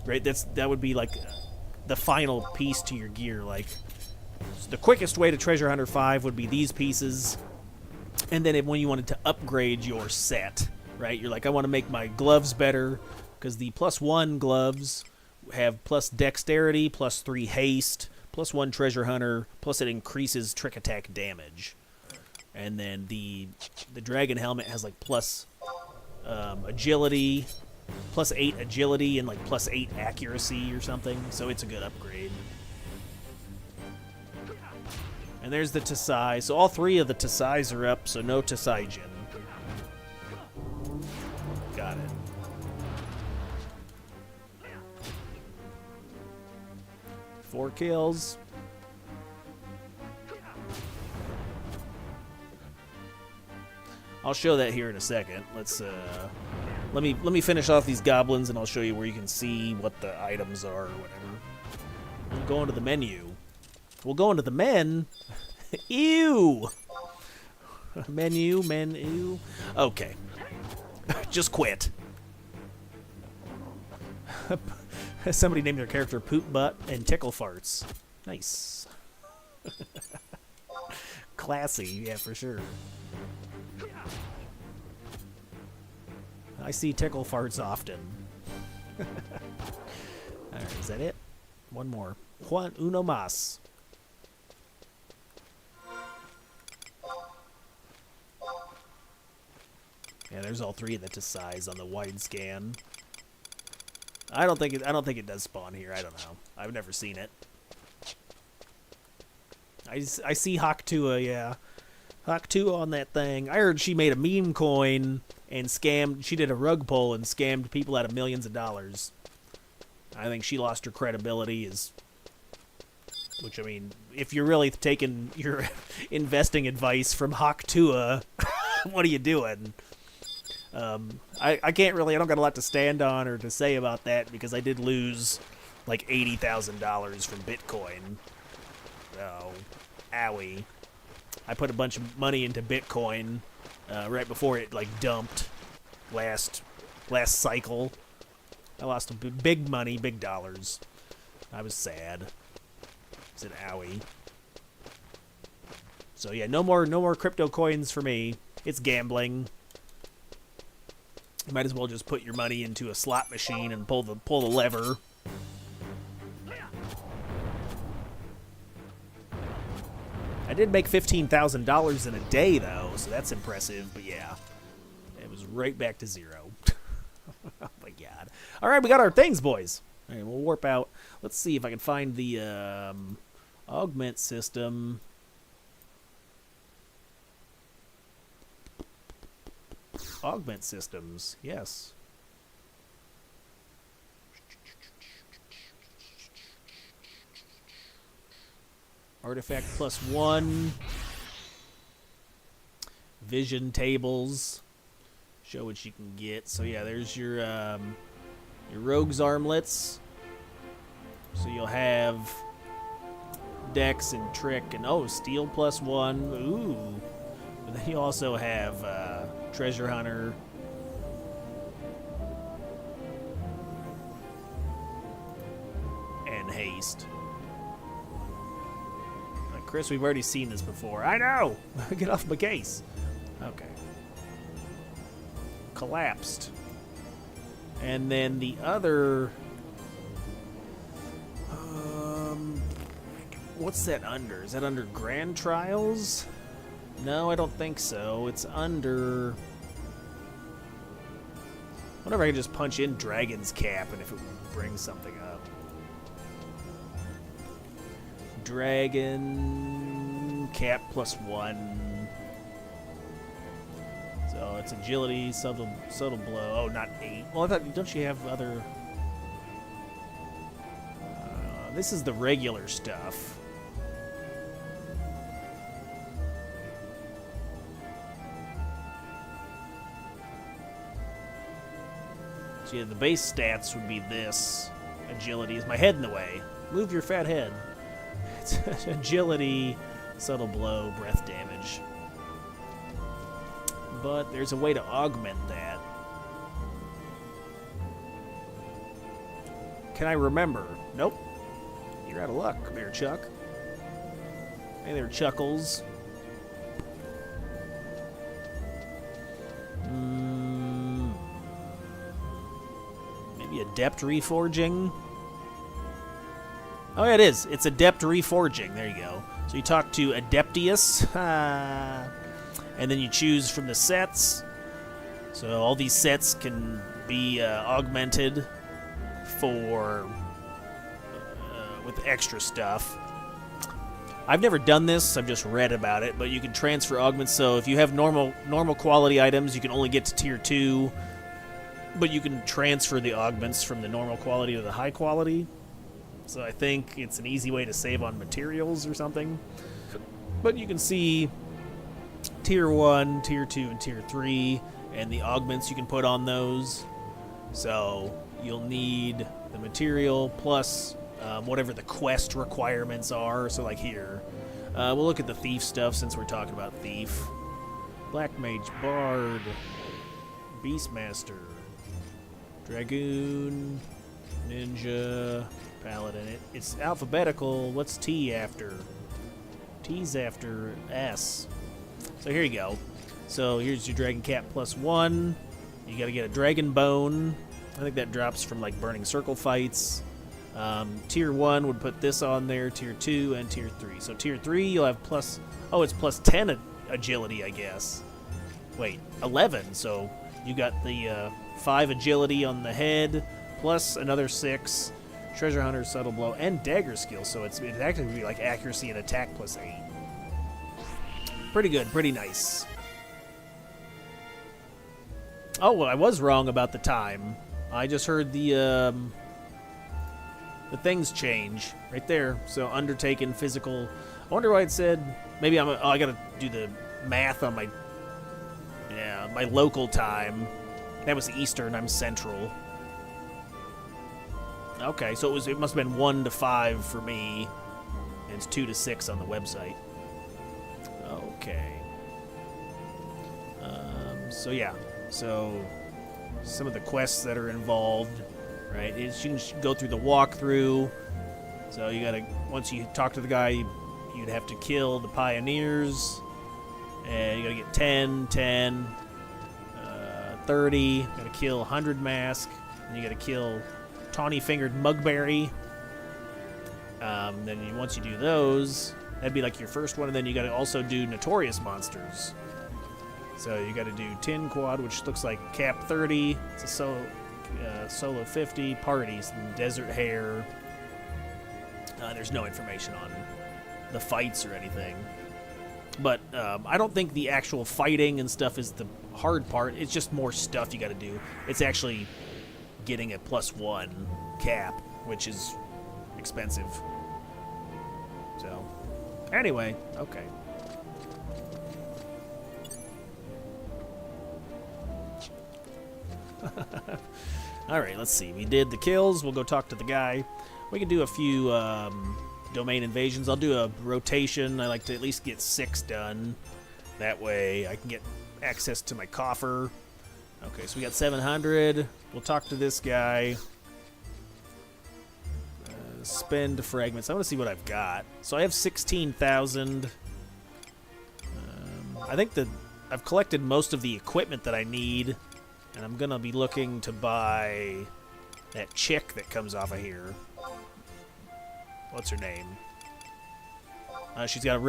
right? That would be like the final piece to your gear. Like, the quickest way to Treasure Hunter 5 would be these pieces. And then when you wanted to upgrade your set, right? You're like, I want to make my gloves better, because the +1 gloves have plus dexterity, +3 haste, +1 Treasure Hunter, plus it increases trick attack damage. And then the dragon helmet has like plus agility, +8 agility, and like +8 accuracy or something. So it's a good upgrade. And there's the Tatsai. So all three of the Tatsais are up, so no Tatsaijin. Got it. Four kills. I'll show that here in a second. Let's let me finish off these goblins, and I'll show you where you can see what the items are or whatever. We'll go into the menu. We'll go into the men. Ew. Menu. Okay. Just quit. Somebody named their character Poop Butt and Tickle Farts. Nice. Classy, yeah, for sure. I see Tickle Farts often. Alright, is that it? One more. Juan uno más. Yeah, there's all three of the Tatsais on the wide scan. I don't think it does spawn here. I don't know. I've never seen it. I see Haktua, yeah. Haktua on that thing. I heard she made a meme coin and scammed. She did a rug pull and scammed people out of millions of dollars. I think she lost her credibility which, I mean, if you're really taking your investing advice from Haktua, what are you doing? I can't really, I don't got a lot to stand on or to say about that because I did lose like $80,000 from Bitcoin. So, owie. I put a bunch of money into Bitcoin right before it like dumped last cycle. I lost big money, big dollars. I was sad. It's an owie. So yeah, no more crypto coins for me. It's gambling. You might as well just put your money into a slot machine and pull the lever. I did make $15,000 in a day though, so that's impressive. But yeah, it was right back to zero. Oh my god! All right, we got our things, boys. All right, we'll warp out. Let's see if I can find the augment system. Augment systems, yes. Artifact +1. Vision tables. Show what you can get. So yeah, there's your rogue's armlets. So you'll have dex and trick and steel +1. Ooh. But then you also have treasure hunter. And haste. Chris, we've already seen this before. I know! Get off my case. Okay. Collapsed. And then the other... what's that under? Is that under Grand Trials? No, I don't think so. It's under... I wonder if I can just punch in Dragon's Cap and if it brings something up. Dragon Cap +1. So it's agility, subtle blow. Oh, not 8. Well, I thought, don't you have other... this is the regular stuff. So yeah, the base stats would be this. Agility. Is my head in the way? Move your fat head. It's agility, subtle blow, breath damage. But there's a way to augment that. Can I remember? Nope. You're out of luck. Come here, Chuck. Hey there, Chuckles. Maybe Adept Reforging? Oh, yeah, it is. It's Adept Reforging. There you go. So you talk to Adeptius, and then you choose from the sets. So all these sets can be augmented for with extra stuff. I've never done this. I've just read about it, but you can transfer augments. So if you have normal quality items, you can only get to tier 2, but you can transfer the augments from the normal quality to the high quality. So I think it's an easy way to save on materials or something. But you can see tier 1, tier 2, and tier 3, and the augments you can put on those. So you'll need the material plus whatever the quest requirements are. So like here, we'll look at the thief stuff since we're talking about thief. Black Mage, Bard, Beastmaster, Dragoon, Ninja, Paladin. It's alphabetical. What's T after? T's after S. So here you go. So here's your Dragon Cap +1. You gotta get a Dragon Bone. I think that drops from like Burning Circle fights. Tier 1 would put this on there. Tier 2 and Tier 3. So Tier 3 you'll have plus... Oh, it's +10 agility, I guess. Wait, 11. So you got the 5 agility on the head, plus another 6. Treasure Hunter, Subtle Blow, and Dagger skill, so it actually would be like accuracy and attack +8. Pretty good, pretty nice. Oh, well, I was wrong about the time. I just heard the things change right there. So undertaken, physical. I wonder why it said. Maybe I'm. I gotta do the math on my. Yeah, my local time. That was Eastern. I'm Central. Okay, so it must have been 1 to 5 for me, and it's 2 to 6 on the website. Okay. So yeah, so some of the quests that are involved, right? Is you can go through the walkthrough. So you gotta, once you talk to the guy, you'd have to kill the pioneers, and you gotta get 10, 10, 30. You gotta kill 100 mask, and you gotta kill tawny-fingered mugberry. Once you do those, that'd be like your first one, and then you gotta also do notorious monsters. So you gotta do tin quad, which looks like cap 30. It's a solo 50 parties and desert hare. There's no information on the fights or anything. But I don't think the actual fighting and stuff is the hard part. It's just more stuff you gotta do. It's actually getting a +1 cap, which is expensive. So, anyway, okay. Alright, let's see. We did the kills. We'll go talk to the guy. We can do a few domain invasions. I'll do a rotation. I like to at least get 6 done. That way I can get access to my coffer. Okay, so we got 700. We'll talk to this guy. Spend fragments. I want to see what I've got. So I have 16,000. I think that I've collected most of the equipment that I need. And I'm going to be looking to buy that chick that comes off of here. What's her name? She's got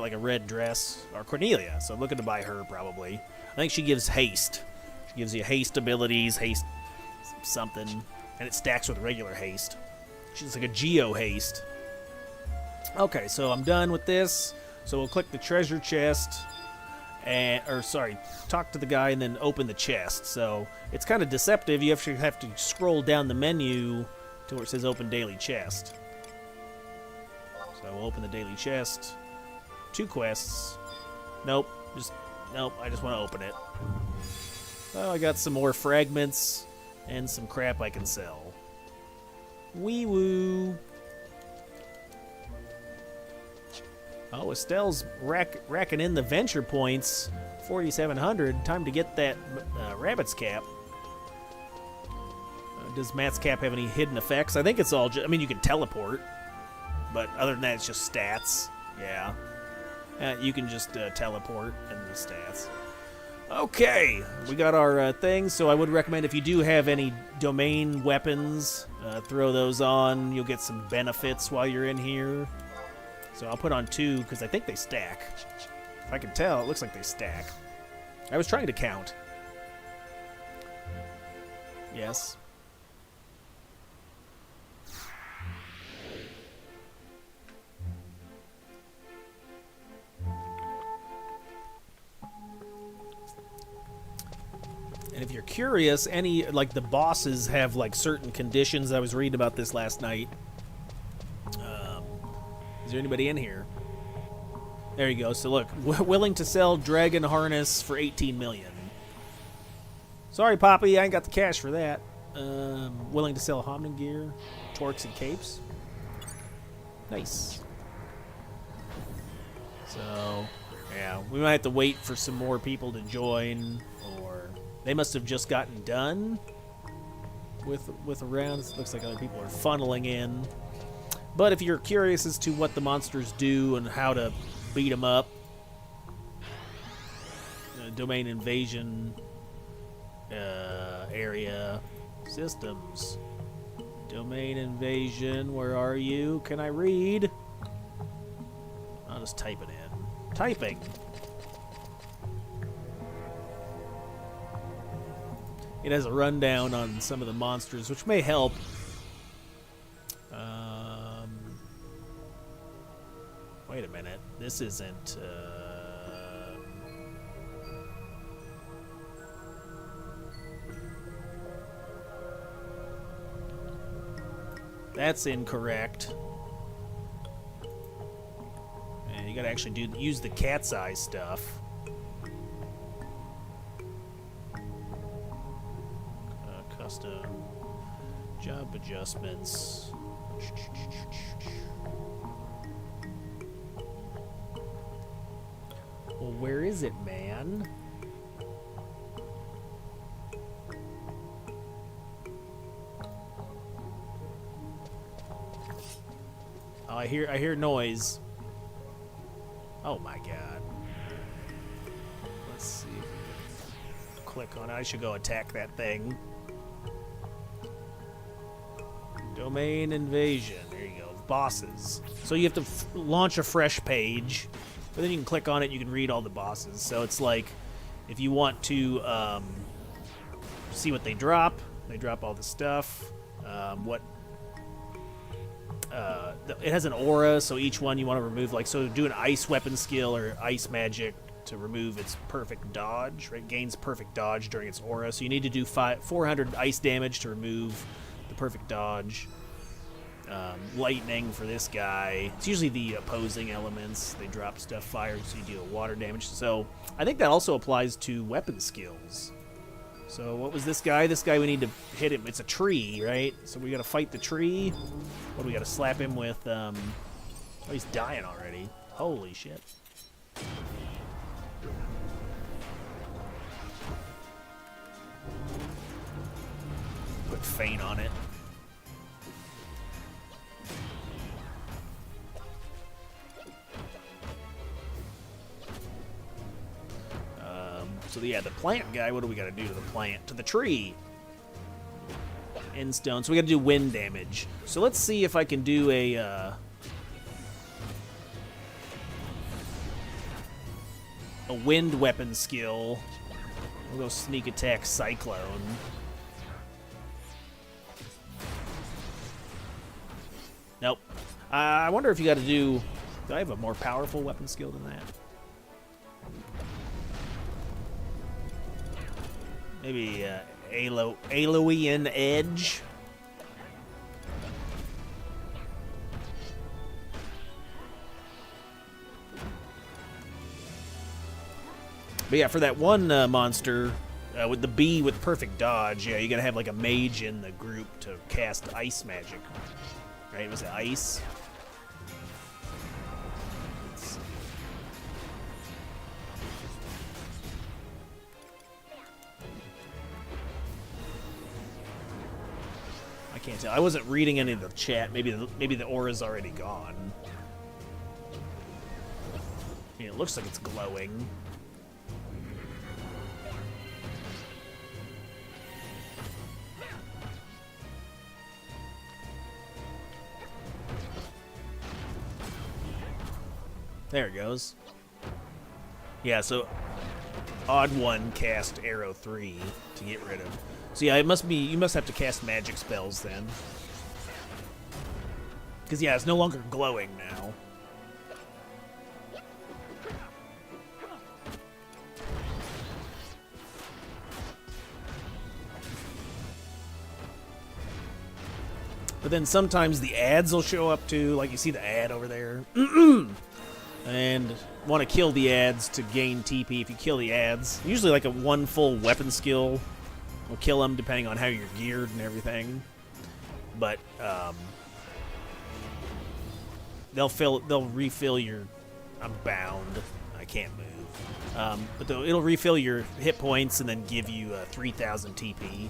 like a red dress. Or Cornelia. So I'm looking to buy her probably. I think she gives haste. She gives you haste abilities, haste something. And it stacks with regular haste. She's like a geo haste. Okay, so I'm done with this. So we'll click the treasure chest. Talk to the guy and then open the chest. So it's kind of deceptive. You actually have to scroll down the menu to where it says open daily chest. So we'll open the daily chest. 2 quests. Nope. I just want to open it. Oh, I got some more fragments and some crap I can sell. Wee woo. Oh, Estelle's racking in the venture points. 4,700. Time to get that rabbit's cap. Does Matt's cap have any hidden effects? I think it's all I mean, you can teleport. But other than that, it's just stats. Yeah. You can just teleport and the stats. Okay. We got our things. So I would recommend if you do have any domain weapons, throw those on. You'll get some benefits while you're in here. So I'll put on 2 because I think they stack. If I can tell, it looks like they stack. I was trying to count. Yes. And if you're curious, like the bosses have like certain conditions. I was reading about this last night. Is there anybody in here? There you go. So look, willing to sell dragon harness for 18 million. Sorry, Poppy, I ain't got the cash for that. Willing to sell Hominin gear, torques, and capes. Nice. So, yeah, we might have to wait for some more people to join, or they must have just gotten done with a round. It looks like other people are funneling in. But if you're curious as to what the monsters do and how to beat them up, domain invasion area systems. Domain invasion, where are you? Can I read? I'll just type it in. Typing. It has a rundown on some of the monsters, which may help. Wait a minute. This isn't... That's incorrect. And you gotta actually use the cat's eye stuff. Custom job adjustments. Well, where is it, man? Oh, I hear noise. Oh my god. Let's see if we can click on it. I should go attack that thing. Domain invasion. There you go. Bosses. So you have to launch a fresh page, but then you can click on it. You can read all the bosses. So it's like if you want to see what they drop all the stuff. It has an aura, so each one you want to remove. Like, so do an ice weapon skill or ice magic to remove its perfect dodge. Right, gains perfect dodge during its aura. So you need to do 400 ice damage to remove the perfect dodge. Lightning for this guy. It's usually the opposing elements. They drop stuff fire, so you deal water damage. So I think that also applies to weapon skills. So what was this guy? This guy, we need to hit him. It's a tree, right? So we got to fight the tree. What do we got to slap him with? Oh, he's dying already. Holy shit. Put feint on it. So yeah, the plant guy, what do we got to do to the plant? To the tree. End stone. So we got to do wind damage. So let's see if I can do a wind weapon skill. We'll go sneak attack cyclone. Nope. I wonder if you got to do I have a more powerful weapon skill than that? Maybe Aloian Edge. But yeah, for that one monster with the bee with perfect dodge, yeah, you gotta have like a mage in the group to cast ice magic. Right? Was it ice? I can't tell. I wasn't reading any of the chat. Maybe the aura's already gone. I mean, it looks like it's glowing. There it goes. Yeah, so odd one cast arrow 3 to get rid of. So yeah, it must be, you must have to cast magic spells then. Because yeah, it's no longer glowing now. But then sometimes the ads will show up too, like you see the ad over there. And want to kill the ads to gain TP. If you kill the ads, usually like a one full weapon skill will kill them depending on how you're geared and everything. But they'll refill your. I'm bound. I can't move. But it'll refill your hit points and then give you 3,000 TP.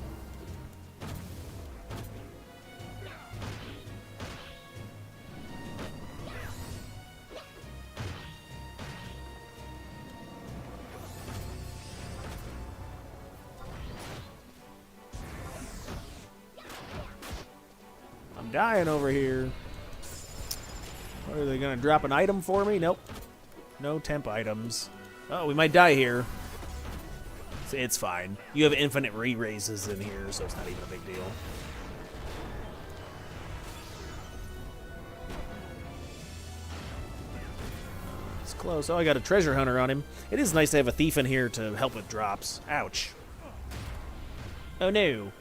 Dying over here. What, are they gonna drop an item for me? Nope. No temp items. Oh, we might die here. It's fine. You have infinite re-raises in here, so it's not even a big deal. It's close. Oh, I got a treasure hunter on him. It is nice to have a thief in here to help with drops. Ouch. Oh no.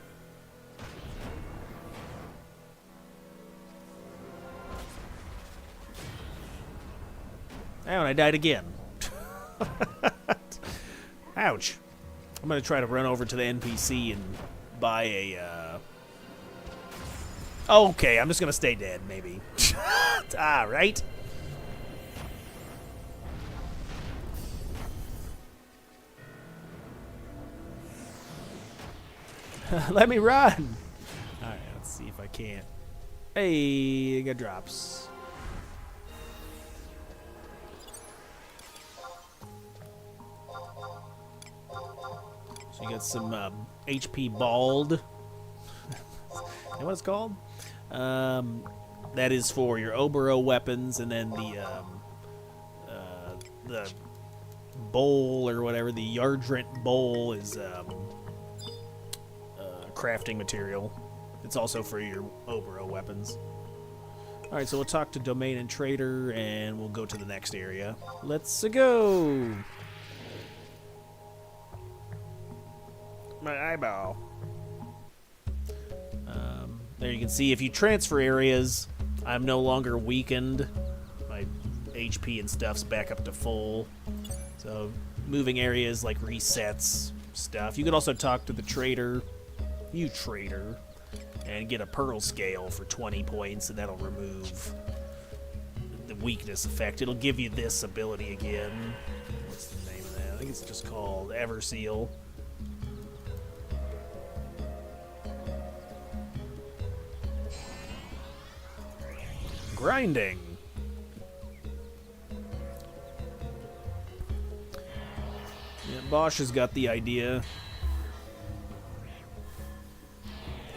Oh, and I died again. Ouch. I'm going to try to run over to the NPC and buy a, Okay, I'm just going to stay dead, maybe. Right? Let me run! Alright, let's see if I can't. Hey, I got drops. So you got some HP bald. You know what it's called? That is for your Obero weapons, and then the bowl or whatever, the Yardrent bowl is crafting material. It's also for your Obero weapons. Alright, so we'll talk to Domain and Trader, and we'll go to the next area. Let's go! My eyeball. There you can see, if you transfer areas, I'm no longer weakened. My HP and stuff's back up to full. So, moving areas like resets stuff. You could also talk to the trader, and get a Pearl Scale for 20 points, and that'll remove the weakness effect. It'll give you this ability again. What's the name of that? I think it's just called Everseal. Grinding. Yeah, Bosch has got the idea.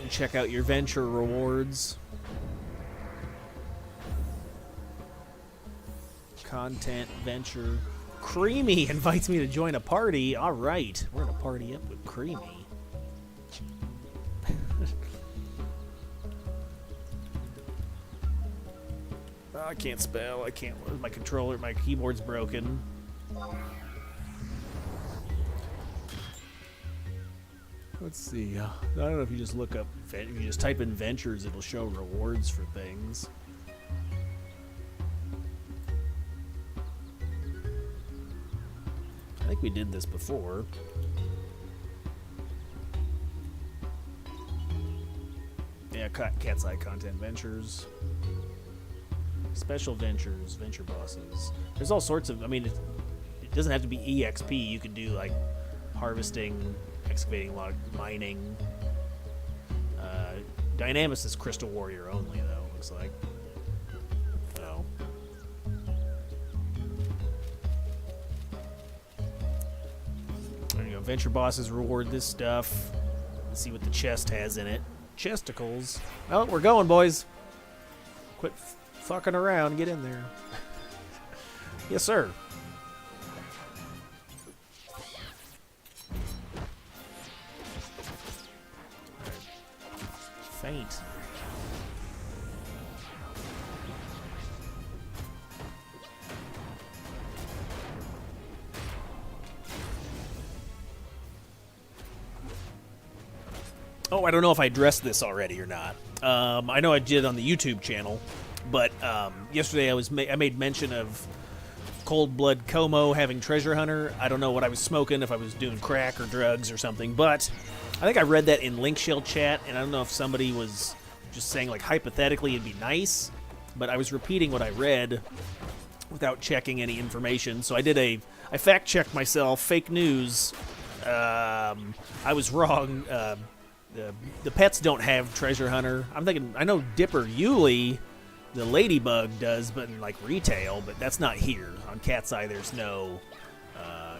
And check out your venture rewards. Content, venture. Creamy invites me to join a party. All right, we're gonna party up with Creamy. I can't spell. I can't. My controller, my keyboard's broken. Let's see. I don't know if you just look up. If you just type in ventures, it'll show rewards for things. I think we did this before. Yeah, CatseyeXI content ventures. Special ventures, venture bosses. There's all sorts of, I mean, it doesn't have to be EXP. You could do, like, harvesting, excavating, mining. Dynamis is Crystal Warrior only, though, it looks like. Oh. There you go. Venture bosses reward this stuff. Let's see what the chest has in it. Chesticles. Oh, we're going, boys. Quit fucking around, get in there. Yes, sir. Faint. Oh, I don't know if I addressed this already or not. I know I did on the YouTube channel. But yesterday I made mention of Cold Blood Como having Treasure Hunter. I don't know what I was smoking, if I was doing crack or drugs or something, but I think I read that in Link Shell chat, and I don't know if somebody was just saying, like, hypothetically it'd be nice, but I was repeating what I read without checking any information, so I fact-checked myself, fake news. I was wrong. The pets don't have Treasure Hunter. I'm thinking, I know Dipper Yuli, the Ladybug, does, but in, like, retail, but that's not here. On Cat's Eye, there's no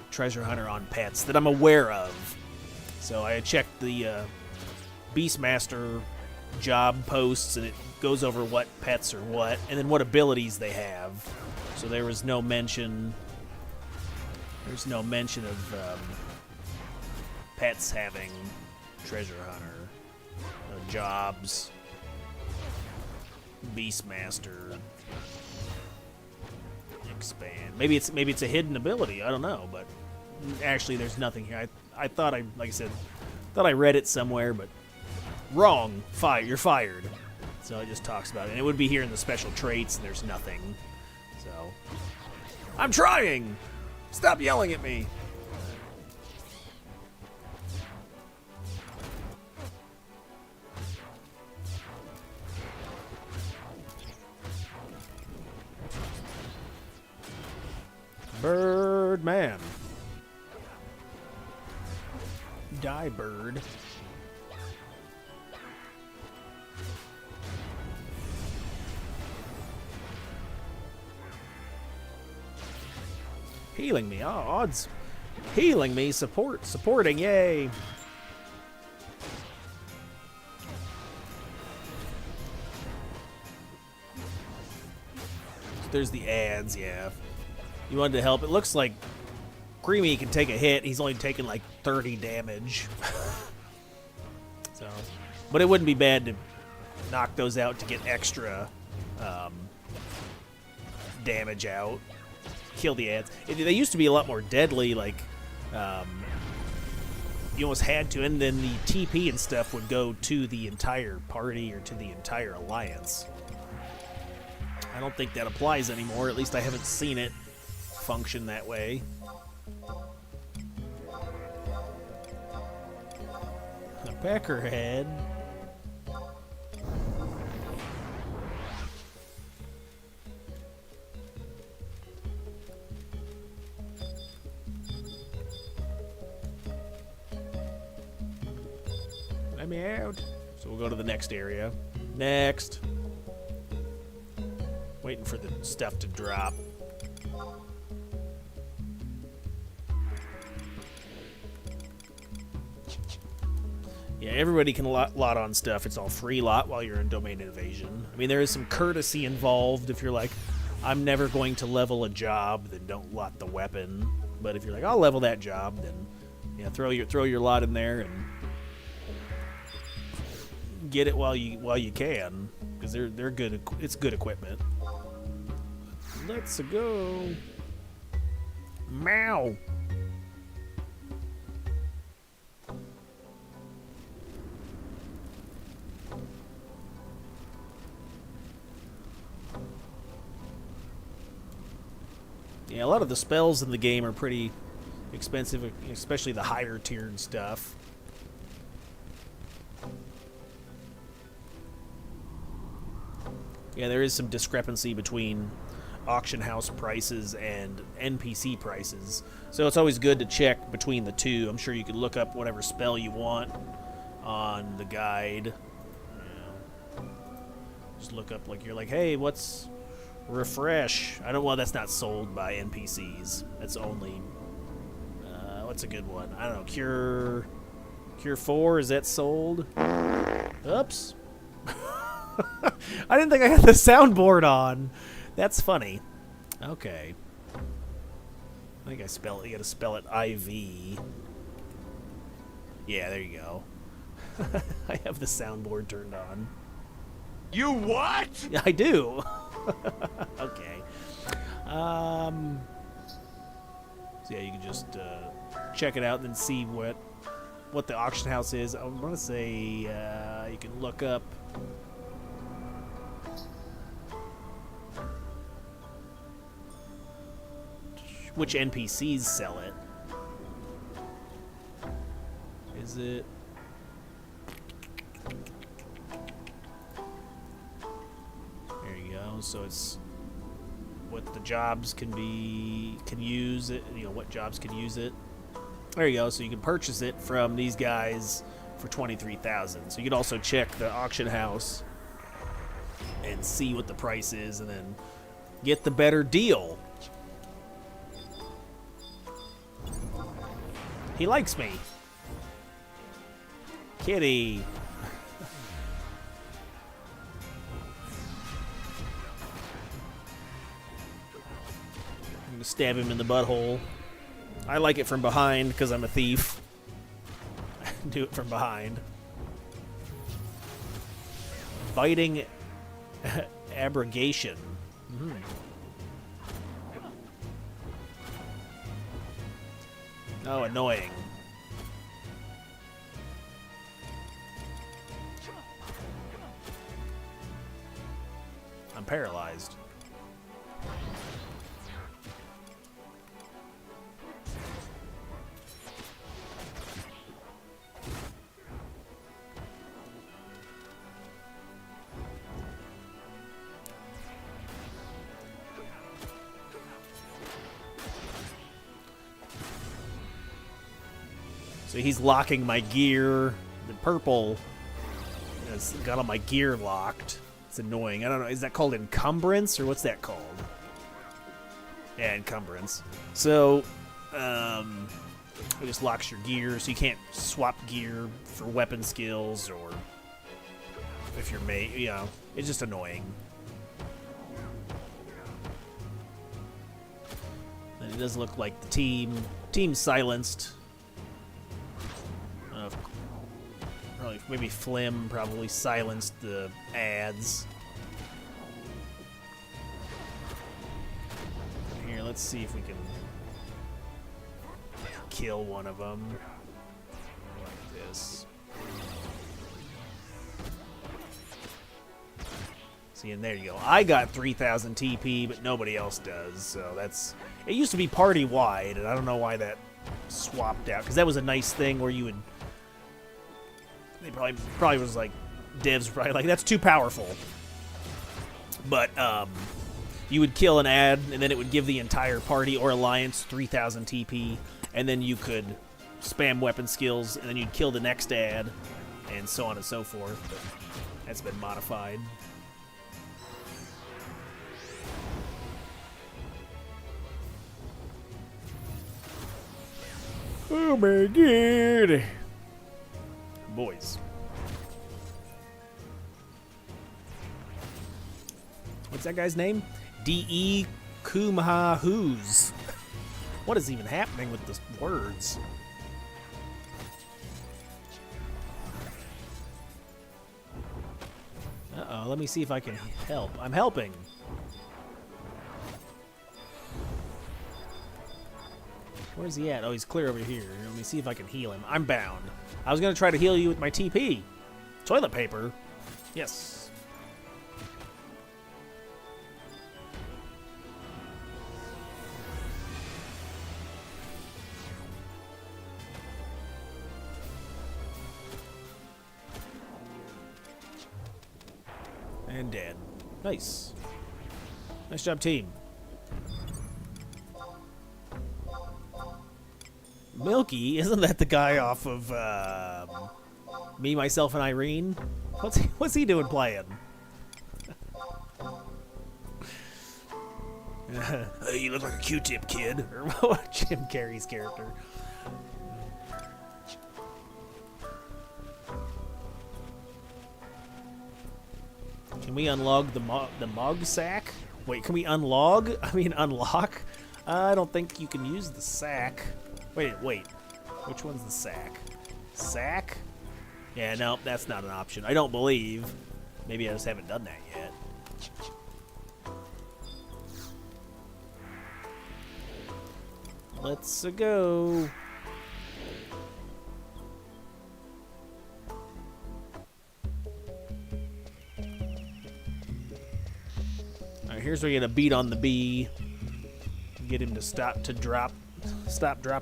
Treasure Hunter on pets that I'm aware of. So I checked the Beastmaster job posts, and it goes over what pets are what, and then what abilities they have. So there was no mention. There's no mention of pets having Treasure Hunter jobs. Beastmaster. Expand. Maybe it's a hidden ability. I don't know, but actually, there's nothing here. I thought like I said, thought I read it somewhere, but wrong. You're fired. So it just talks about it. And it would be here in the special traits, and there's nothing. So I'm trying! Stop yelling at me! Birdman. Die, bird. Healing me. Oh, odds. Healing me. Supporting. Yay. There's the ads, yeah. You wanted to help. It looks like Creamy can take a hit. He's only taking like 30 damage. So, but it wouldn't be bad to knock those out to get extra damage out. Kill the ads. They used to be a lot more deadly, like you almost had to, and then the TP and stuff would go to the entire party or to the entire alliance. I don't think that applies anymore. At least I haven't seen it function that way. A peckerhead. Let me out. So we'll go to the next area. Next. Waiting for the stuff to drop. Yeah, everybody can lot on stuff. It's all free lot while you're in Domain Invasion. I mean, there is some courtesy involved. If you're like, I'm never going to level a job, then don't lot the weapon. But if you're like, I'll level that job, then yeah, throw your lot in there and get it while you can, because they're good. It's good equipment. Let's go. Meow. Yeah, a lot of the spells in the game are pretty expensive, especially the higher tiered stuff. Yeah, there is some discrepancy between auction house prices and NPC prices. So it's always good to check between the two. I'm sure you could look up whatever spell you want on the guide. Yeah. Just look up, like, you're like, hey, what's refresh? Well, that's not sold by NPCs. That's only, what's a good one? I don't know, Cure 4, is that sold? Oops. I didn't think I had the soundboard on. That's funny. Okay. I think you gotta spell it IV. Yeah, there you go. I have the soundboard turned on. You what? Yeah, I do. Okay. So yeah, you can just check it out and then see what the auction house is. I want to say you can look up which NPCs sell it. Is it? There you go. So it's what the jobs can use it. You know, what jobs can use it. There you go. So you can purchase it from these guys for 23,000. So you can also check the auction house and see what the price is, and then get the better deal. He likes me. Kitty. I'm gonna stab him in the butthole. I like it from behind because I'm a thief. I do it from behind. Biting abrogation. Mm-hmm. Oh, annoying. I'm paralyzed. So he's locking my gear. The purple has got all my gear locked. It's annoying. I don't know. Is that called encumbrance or what's that called? Yeah, encumbrance. So, it just locks your gear, so you can't swap gear for weapon skills or if you're you know, it's just annoying. And it does look like the team's silenced. Probably, maybe Flim probably silenced the ads. Here, let's see if we can kill one of them. Like this. See, and there you go. I got 3,000 TP, but nobody else does. So that's. It used to be party wide, and I don't know why that swapped out. Because that was a nice thing where you would. They probably was like, devs were probably like, that's too powerful. But you would kill an ad, and then it would give the entire party or alliance 3,000 TP, and then you could spam weapon skills, and then you'd kill the next ad, and so on and so forth. But that's been modified. Oh my god. Boys. What's that guy's name? D.E. Kumha Who's. What is even happening with the words? Uh-oh, let me see if I can help. I'm helping. Where's he at? Oh, he's clear over here. Let me see if I can heal him. I'm bound. I was going to try to heal you with my TP. Toilet paper. Yes. And dead. Nice. Nice job, team. Milky? Isn't that the guy off of Me, Myself, and Irene? What's he doing playing? Hey, you look like a Q-tip kid. Or what? Jim Carrey's character. Can we unlog the Mog sack? Wait, can we unlog? I mean, unlock? I don't think you can use the sack. Wait. Which one's the sack? Sack? Yeah, no, that's not an option. I don't believe. Maybe I just haven't done that yet. Let's go. Alright, here's where you're gonna beat on the bee. Get him to stop, drop,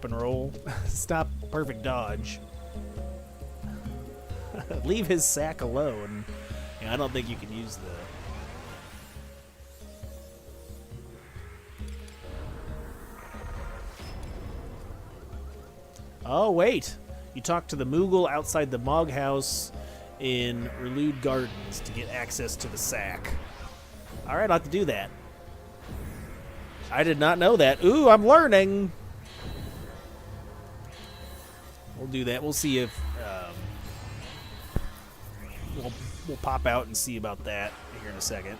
and roll. Stop, perfect dodge. Leave his sack alone. Yeah, I don't think you can use the... Oh, wait. You talk to the Moogle outside the Mog House in Relude Gardens to get access to the sack. Alright, I'll have to do that. I did not know that. Ooh, I'm learning! We'll do that. We'll see if... We'll pop out and see about that here in a second.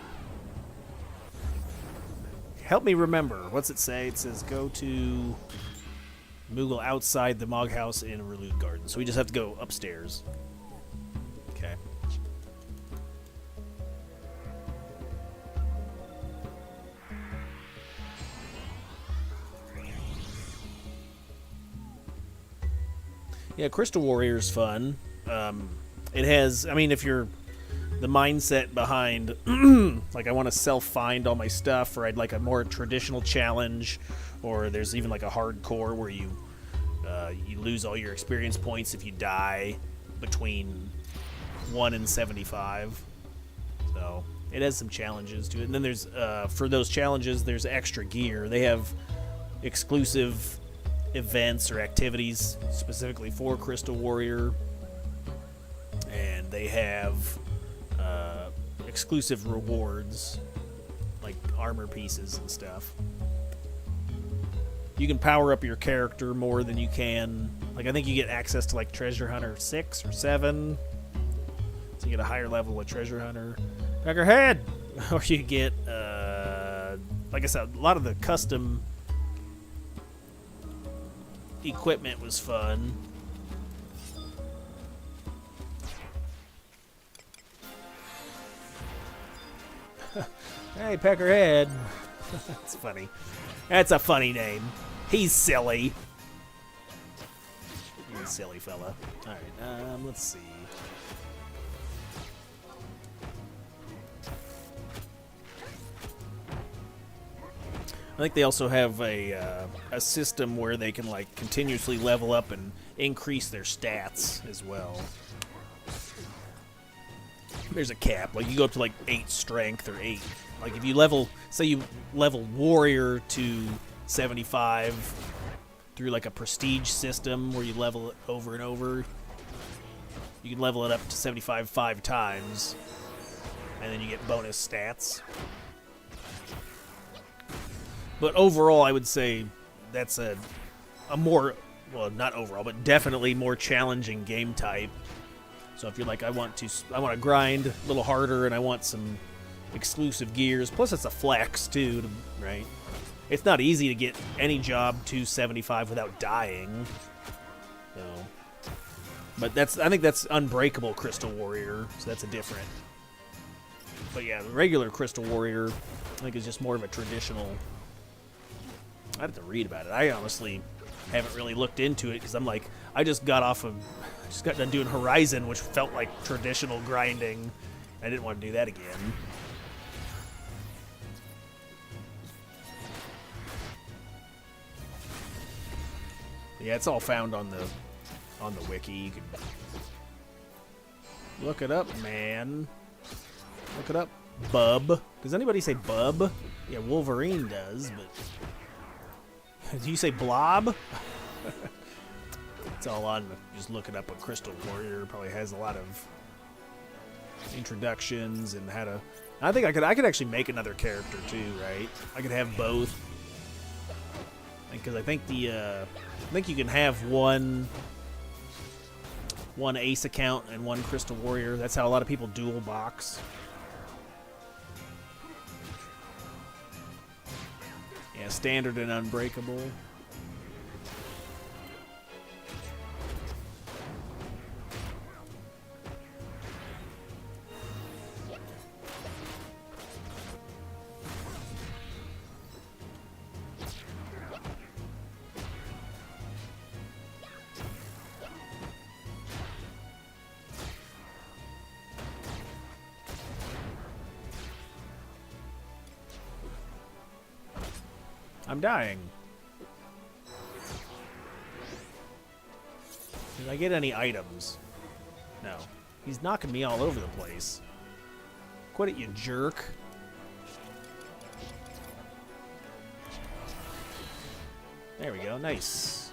Help me remember. What's it say? It says go to Moogle outside the Mog House in Relude Garden. So we just have to go upstairs. Okay. Yeah, Crystal Warrior's fun. It has, I mean, if you're the mindset behind, like, I want to self-find all my stuff, or I'd like a more traditional challenge, or there's even like a hardcore where you lose all your experience points if you die between 1 and 75. So it has some challenges to it. And then there's, for those challenges, there's extra gear. They have exclusive events or activities specifically for Crystal Warrior, and they have exclusive rewards like armor pieces and stuff. You can power up your character more than you can. Like, I think you get access to like Treasure Hunter 6 or 7. So you get a higher level of Treasure Hunter. Peckerhead! Or you get, like I said, a lot of the custom equipment was fun. Hey, Peckerhead. That's funny. That's a funny name. He's silly. He's a silly fella. Alright, let's see. I think they also have a system where they can like continuously level up and increase their stats as well. There's a cap. Like, you go up to like 8 strength or 8. Like, if you level, say you level Warrior to 75 through like a prestige system where you level it over and over, you can level it up to 75 5 times, and then you get bonus stats. But overall, I would say that's a more, well, not overall, but definitely more challenging game type. So if you're like, I want to grind a little harder, and I want some exclusive gears. Plus, it's a flex too, right? It's not easy to get any job to 75 without dying. So, but I think that's Unbreakable Crystal Warrior, so that's a different. But yeah, the regular Crystal Warrior, I think, is just more of a traditional. I have to read about it. I honestly haven't really looked into it because I'm like, I just got done doing Horizon, which felt like traditional grinding. I didn't want to do that again. Yeah, it's all found on the wiki. You can look it up, man. Look it up, bub. Does anybody say bub? Yeah, Wolverine does, but do you say blob? It's all on. Just look it up. A Crystal Warrior probably has a lot of introductions and how to. I think I could actually make another character too, right? I could have both, because I think I think you can have one Ace account and one Crystal Warrior. That's how a lot of people dual box. Yeah, standard and unbreakable. I'm dying. Did I get any items? No. He's knocking me all over the place. Quit it, you jerk. There we go. Nice.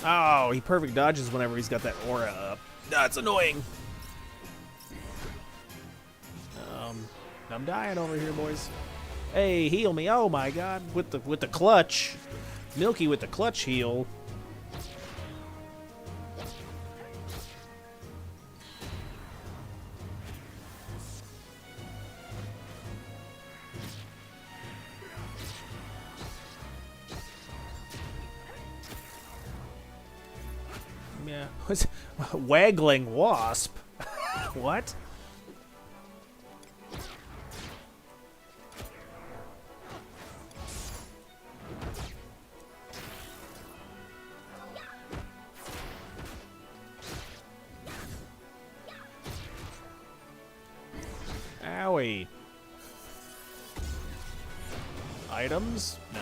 Oh, he perfect dodges whenever he's got that aura up. That's annoying. I'm dying over here, boys. Hey, heal me! Oh my God, with the clutch, Milky with the clutch heal. Yeah, what's waggling wasp? What? Owie. Items? No.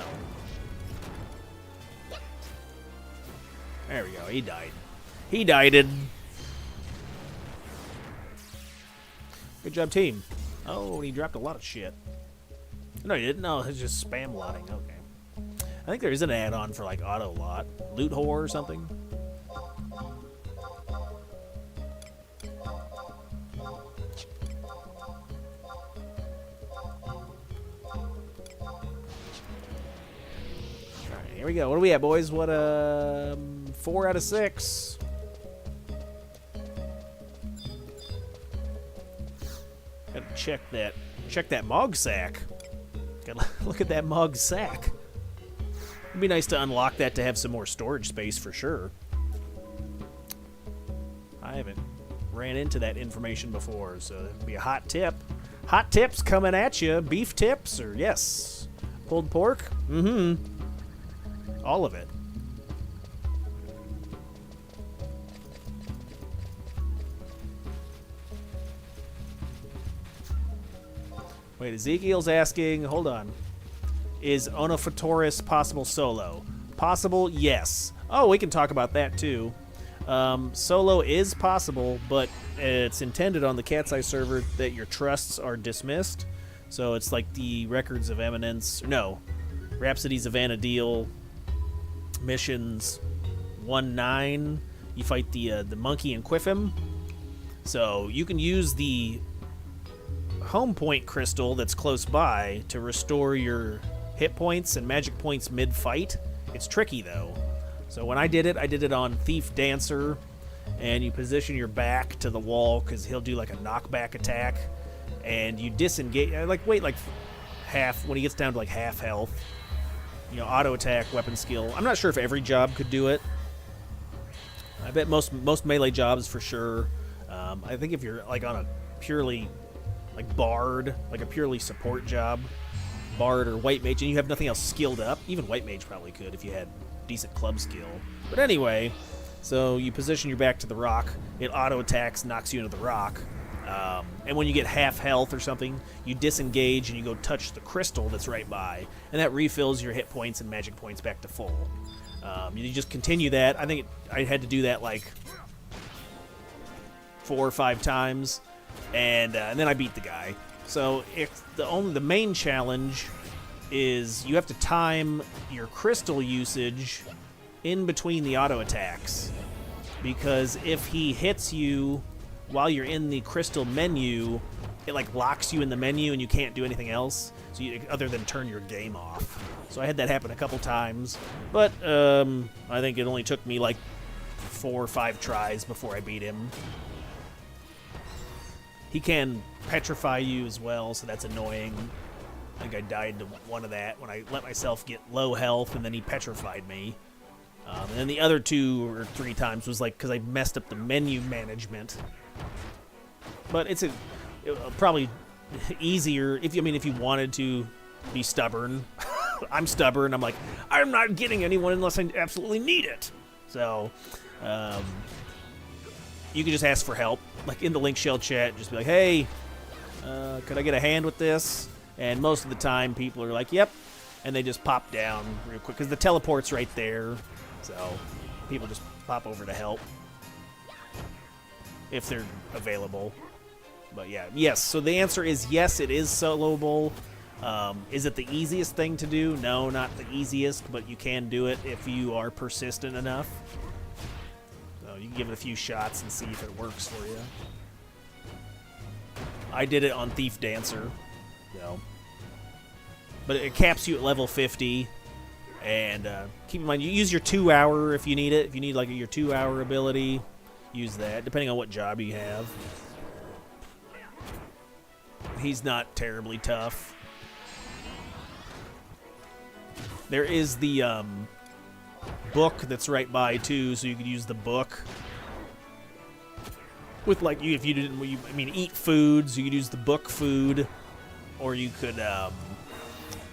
There we go, he died. He died. Good job, team. Oh, he dropped a lot of shit. No, he didn't. No, it's just spam lotting. Okay. I think there is an add-on for like auto lot, loot whore or something. Here we go. What are we at, boys? What, 4 out of 6. Gotta check that Mog sack. Gotta look at that Mog sack. It'd be nice to unlock that to have some more storage space for sure. I haven't ran into that information before, so that'd be a hot tip. Hot tips coming at you. Beef tips, or yes. Pulled pork? Mm-hmm. All of it. Wait, Ezekiel's asking, hold on. Is Onofatoris possible solo? Possible, yes. Oh, we can talk about that too. Solo is possible, but it's intended on the CatseyeXI server that your trusts are dismissed. So it's like the Records of Eminence, no, Rhapsodies of Anadil, missions 1-9, you fight the monkey in Quiffim. So you can use the home point crystal that's close by to restore your hit points and magic points mid-fight. It's tricky though. So when I did it on Thief Dancer, and you position your back to the wall because he'll do like a knockback attack, and you disengage, wait like half, when he gets down to like half health. You know, auto attack, weapon skill. I'm not sure if every job could do it. I bet most melee jobs for sure. I think if you're like on a purely like bard, like a purely support job, bard or white mage, and you have nothing else skilled up, even white mage probably could if you had decent club skill. But anyway, so you position your back to the rock, it auto attacks, knocks you into the rock. And when you get half health or something, you disengage and you go touch the crystal that's right by, and that refills your hit points and magic points back to full. You just continue that. I think I had to do that like 4 or 5 times, and then I beat the guy. So the main challenge is you have to time your crystal usage in between the auto attacks, because if he hits you while you're in the crystal menu, it like locks you in the menu and you can't do anything else, so other than turn your game off. So I had that happen a couple times, but I think it only took me like 4 or 5 tries before I beat him. He can petrify you as well, so that's annoying. I think I died to one of that when I let myself get low health, and then he petrified me. And then the other 2 or 3 times was like because I messed up the menu management. But it's probably easier if you wanted to be stubborn. I'm stubborn. I'm like, I'm not getting anyone unless I absolutely need it. So you can just ask for help, like in the link shell chat. Just be like, hey, could I get a hand with this? And most of the time, people are like, yep, and they just pop down real quick because the teleport's right there. So people just pop over to help if they're available. But yeah, yes. So the answer is yes, it is soloable. Is it the easiest thing to do? No, not the easiest, but you can do it if you are persistent enough. So you can give it a few shots and see if it works for you. I did it on Thief Dancer, so. But it caps you at level 50. And keep in mind, you use your 2-hour if you need it. If you need like your 2-hour ability, use that, depending on what job you have. He's not terribly tough. There is the book that's right by too, so you could use the book with like if you didn't, eat foods. You could use the book food, or you could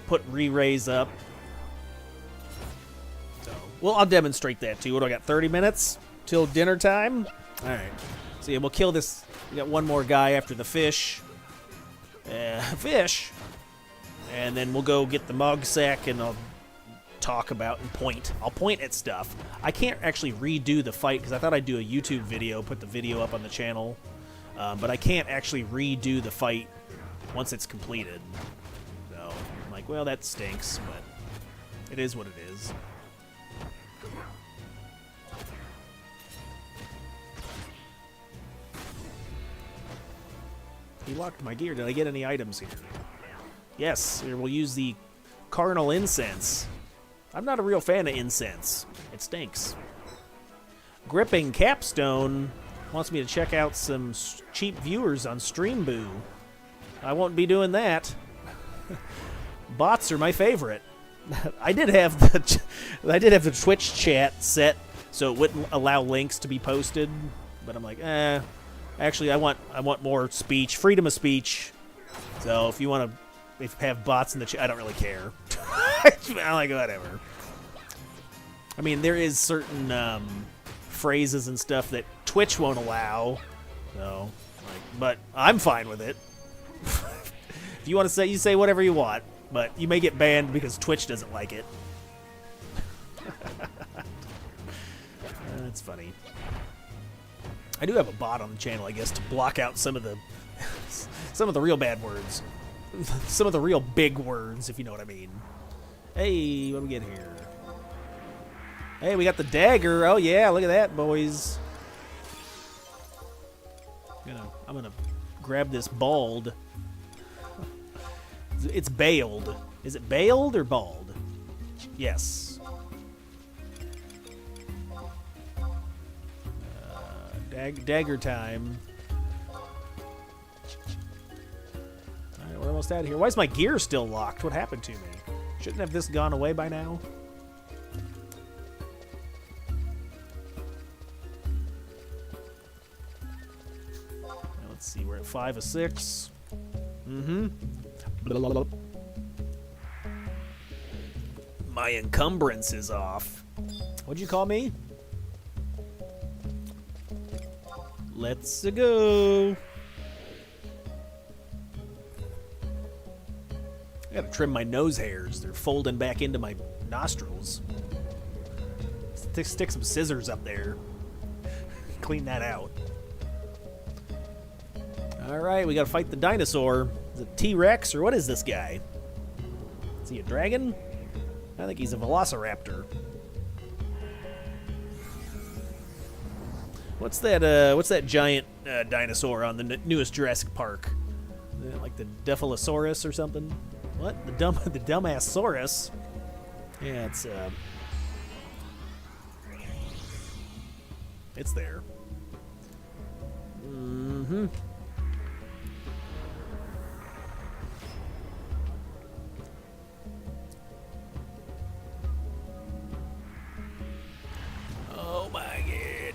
put re-raise up. So, well, I'll demonstrate that too. What do I got? 30 minutes till dinner time. All right. So yeah, we'll kill this. We got one more guy after the fish. Fish. And then we'll go get the mug sack, and I'll talk about and point. I'll point at stuff. I can't actually redo the fight because I thought I'd do a YouTube video, put the video up on the channel, but I can't actually redo the fight once it's completed. So I'm like, well, that stinks, but it is what it is. He locked my gear. Did I get any items here? Yes, here we'll use the carnal incense. I'm not a real fan of incense. It stinks. Gripping Capstone wants me to check out some cheap viewers on Streamboo. I won't be doing that. Bots are my favorite. I did have the Twitch chat set so it wouldn't allow links to be posted, but I'm like, actually I want more speech, freedom of speech. So if you want to have bots in the chat, I don't really care. I'm like, whatever. I mean, there is certain phrases and stuff that Twitch won't allow, so but I'm fine with it. If you want to say, you say whatever you want, but you may get banned because Twitch doesn't like it. That's funny. I do have a bot on the channel, I guess, to block out some of the real bad words, some of the real big words, if you know what I mean. Hey, what do we get here? Hey, we got the dagger. Oh yeah, look at that, boys. I'm gonna grab this bald. It's bailed. Is it bailed or bald? Yes. Dagger time. Alright, we're almost out of here. Why is my gear still locked? What happened to me? Shouldn't have this gone away by now? Let's see, we're at 5 of 6. My encumbrance is off. What'd you call me? Let's go. I gotta trim my nose hairs. They're folding back into my nostrils. Stick some scissors up there. Clean that out. Alright, we gotta fight the dinosaur. Is it T-Rex or what is this guy? Is he a dragon? I think he's a velociraptor. What's that giant dinosaur on the newest Jurassic Park? Like the Duffalosaurus or something? What? The Dumbasaurus? Yeah, it's there. Oh my god.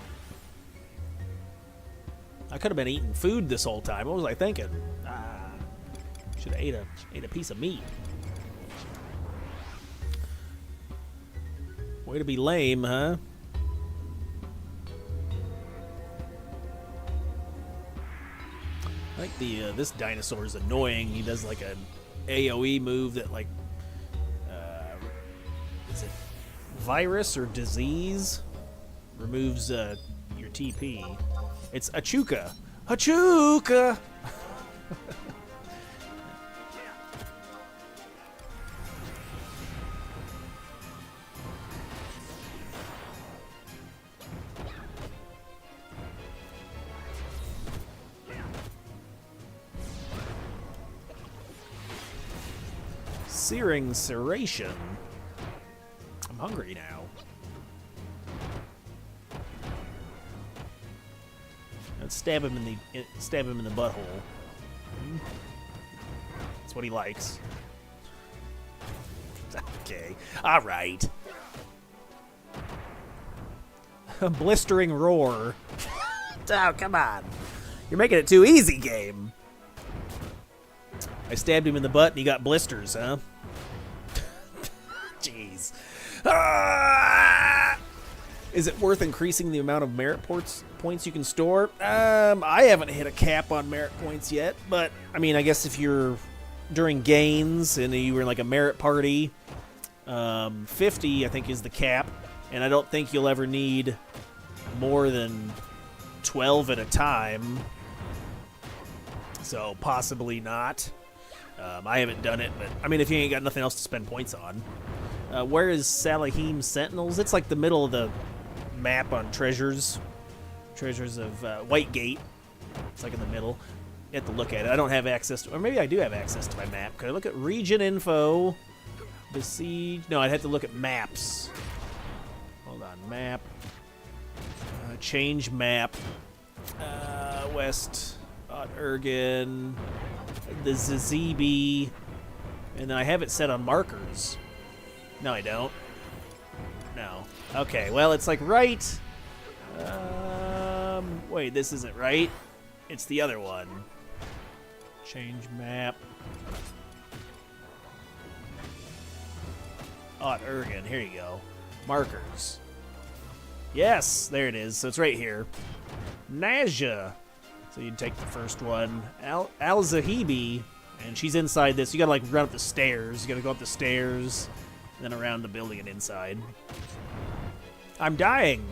I could have been eating food this whole time. What was I thinking? Should have ate a piece of meat. Way to be lame, huh? I think this dinosaur is annoying. He does like an AoE move that like is it virus or disease? Removes your TP. It's Achuka. Achuka. Searing Serration. I'm hungry now. Let's stab him in the butthole. That's what he likes. Okay. All right. Blistering roar. Oh, come on. You're making it too easy, game. I stabbed him in the butt and he got blisters, huh? Jeez. Ah! Is it worth increasing the amount of merit points you can store? I haven't hit a cap on merit points yet, but I mean, I guess if you're during gains and you were in like a merit party, 50, I think, is the cap, and I don't think you'll ever need more than 12 at a time. So possibly not. I haven't done it, but I mean, if you ain't got nothing else to spend points on. Where is Salahim Sentinels? It's like the middle of the map on Treasures. Treasures of Whitegate. It's like in the middle. You have to look at it. I don't have access to, or maybe I do have access to my map. Could I look at region info? Besiege. No, I'd have to look at maps. Hold on, map. Change map. West Ergen. The Zazibi. And then I have it set on markers. No, I don't. No. Okay, well, it's like right. Wait, this isn't right. It's the other one. Change map. Ergen, here you go. Markers. Yes, there it is. So it's right here. Naja. So you take the first one. Al-Zahibi. And she's inside this. You gotta like run up the stairs. You gotta go up the stairs. And then around the building and inside. I'm dying.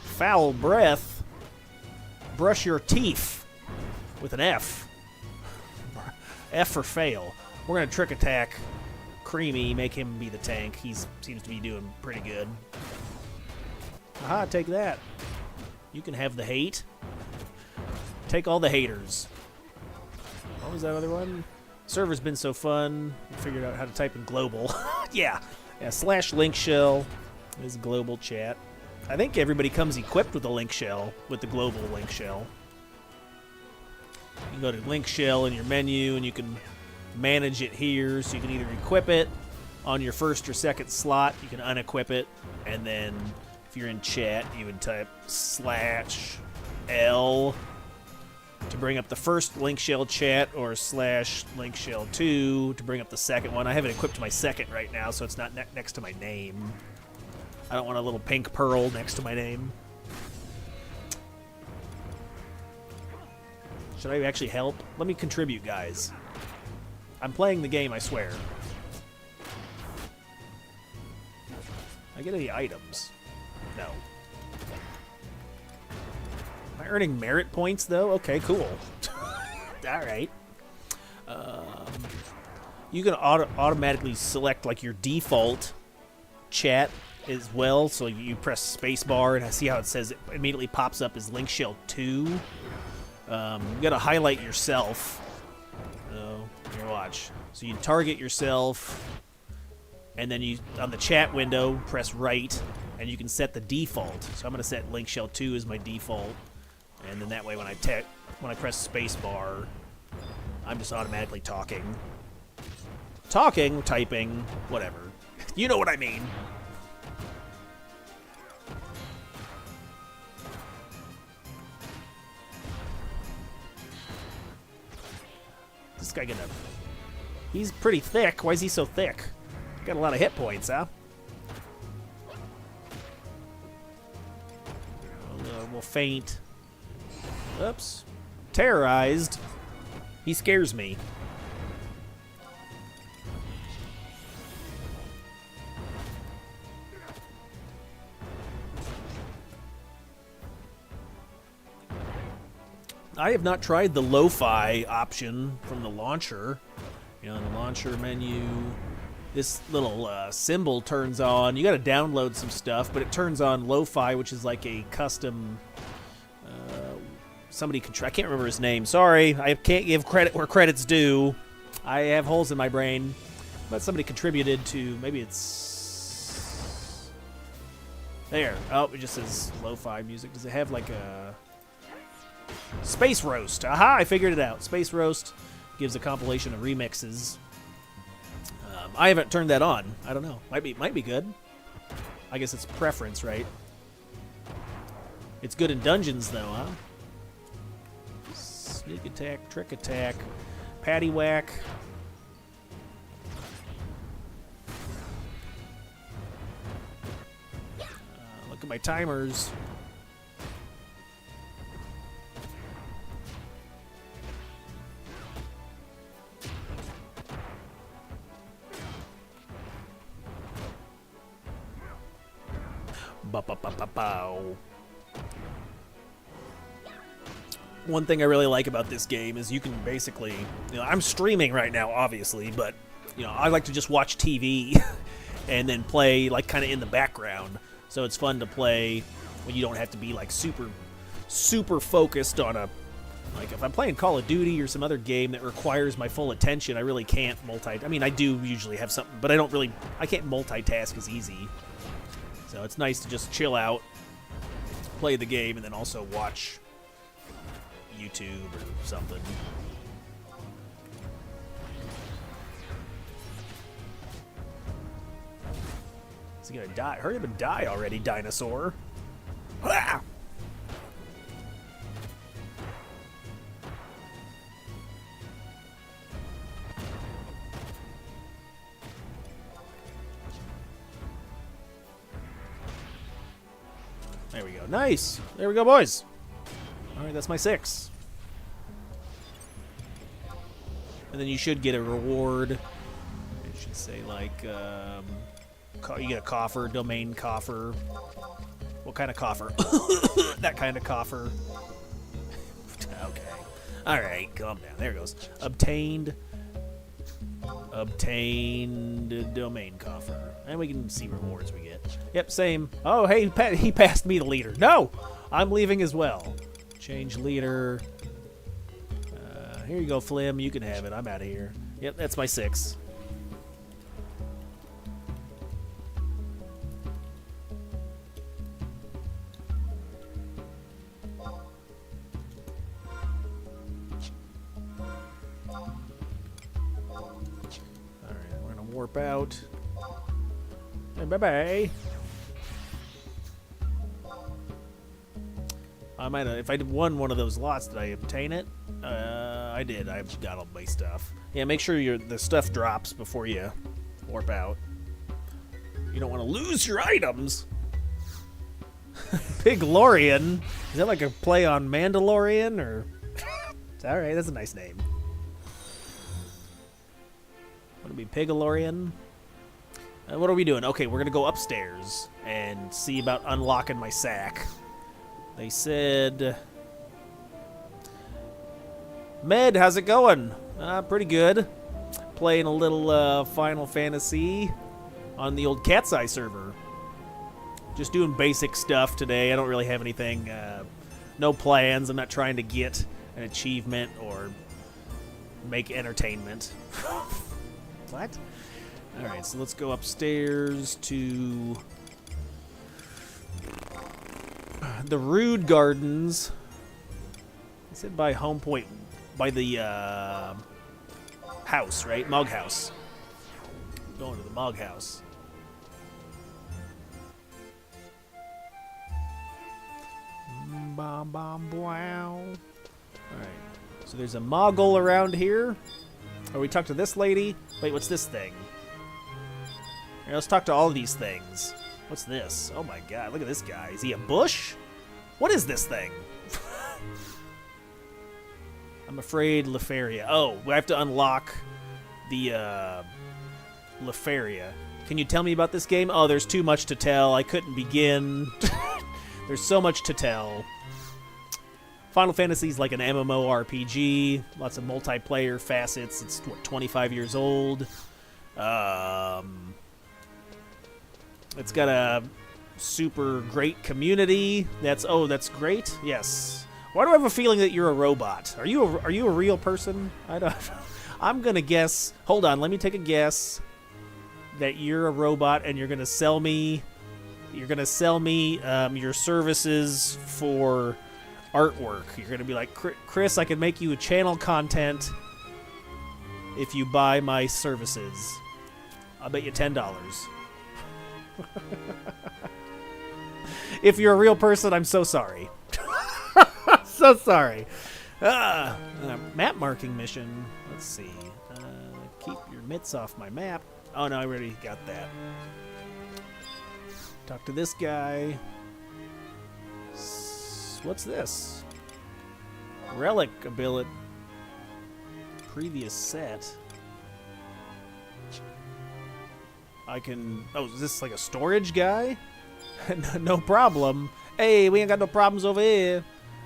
Foul breath. Brush your teeth. With an F. F for fail. We're going to trick attack Creamy, make him be the tank. He seems to be doing pretty good. Aha, take that. You can have the hate. Take all the haters. What was that other one? Server's been so fun. We figured out how to type in global. Yeah. Slash link shell is global chat. I think everybody comes equipped with a link shell, with the global link shell. You can go to link shell in your menu, and you can manage it here. So you can either equip it on your first or second slot. You can unequip it, and then if you're in chat, you would type /L to bring up the first link shell chat, or /link shell 2 to bring up the second one. I have it equipped to my second right now, so it's not next to my name. I don't want a little pink pearl next to my name. Should I actually help? Let me contribute, guys. I'm playing the game, I swear. I get any items? No. Am I earning merit points, though? Okay, cool. Alright. You can automatically select, like, your default chat as well. So you press spacebar, and I see how it says it immediately pops up as link shell 2. You gotta highlight yourself. Here, watch. So you target yourself, and then you, on the chat window, press right, and you can set the default. So I'm gonna set link shell 2 as my default, and then that way when I press spacebar, I'm just automatically talking. Typing, whatever. You know what I mean. This guy gonna... He's pretty thick. Why is he so thick? Got a lot of hit points, huh? We'll faint. Oops. Terrorized. He scares me. I have not tried the lo-fi option from the launcher. You know, in the launcher menu, this little symbol turns on. You got to download some stuff, but it turns on lo-fi, which is like a custom. Somebody I can't remember his name. Sorry, I can't give credit where credit's due. I have holes in my brain, but somebody contributed to. Maybe it's there. Oh, it just says lo-fi music. Does it have like a Space Roast? Aha! I figured it out. Space Roast gives a compilation of remixes. I haven't turned that on. I don't know. Might be good. I guess it's preference, right? It's good in dungeons, though, huh? Sneak attack, trick attack, patty whack. Look at my timers. Ba-ba-ba-ba-bow. One thing I really like about this game is you can basically, I'm streaming right now, obviously, but, I like to just watch TV and then play, like, kind of in the background. So it's fun to play when you don't have to be, like, super focused on a, like, if I'm playing Call of Duty or some other game that requires my full attention, I really can't I mean, I do usually have something, but I can't multitask as easy. So it's nice to just chill out, play the game, and then also watch YouTube or something. Is he gonna die? Hurry up and die already, dinosaur. Ah! There we go. Nice! There we go, boys! Alright, that's my 6. And then you should get a reward. It should say, like, you get a coffer, domain coffer. What kind of coffer? That kind of coffer. Okay. Alright, calm down. There it goes. Obtained domain coffer. And we can see rewards we get. Yep, same. Oh, hey, he passed me the leader. No! I'm leaving as well. Change leader. Here you go, Flim. You can have it. I'm out of here. Yep, that's my 6. Alright, we're gonna warp out. Hey, bye-bye. I might have, if I won one of those lots, did I obtain it? I did. I've got all my stuff. Yeah, make sure the stuff drops before you warp out. You don't want to lose your items. Piglorian. Is that like a play on Mandalorian or? All right, that's a nice name. Want to be Piglorian? What are we doing? Okay, we're gonna go upstairs and see about unlocking my sack. They said, Med, how's it going? Pretty good. Playing a little Final Fantasy on the old CatseyeXI server. Just doing basic stuff today. I don't really have anything, no plans. I'm not trying to get an achievement or make entertainment. What? Alright, so let's go upstairs to the Rude Gardens. I said by Home Point, by the house, right? Mug House. Going to the Mug House. Bom, bom, wow. Alright, so there's a Moggle around here. Or we talk to this lady. Wait, what's this thing? Here, let's talk to all of these things. What's this? Oh my god, look at this guy. Is he a bush? What is this thing? I'm afraid Lefaria. Oh, we have to unlock the Lefaria. Can you tell me about this game? Oh, there's too much to tell. I couldn't begin. There's so much to tell. Final Fantasy is like an MMORPG. Lots of multiplayer facets. It's, what, 25 years old. It's got a super great community. That's great. Yes. Why do I have a feeling that you're a robot? Are you a real person? I don't. I'm gonna guess. Hold on. Let me take a guess. That you're a robot and you're gonna sell me. You're gonna sell me your services for artwork. You're gonna be like, Chris, I can make you a channel content if you buy my services. I'll bet you $10. If you're a real person, I'm so sorry. So sorry. Map marking mission. Let's see. Keep your mitts off my map. Oh, no, I already got that. Talk to this guy. What's this? Relic ability. Previous set. I can... Oh, is this like a storage guy? No problem. Hey, we ain't got no problems over here.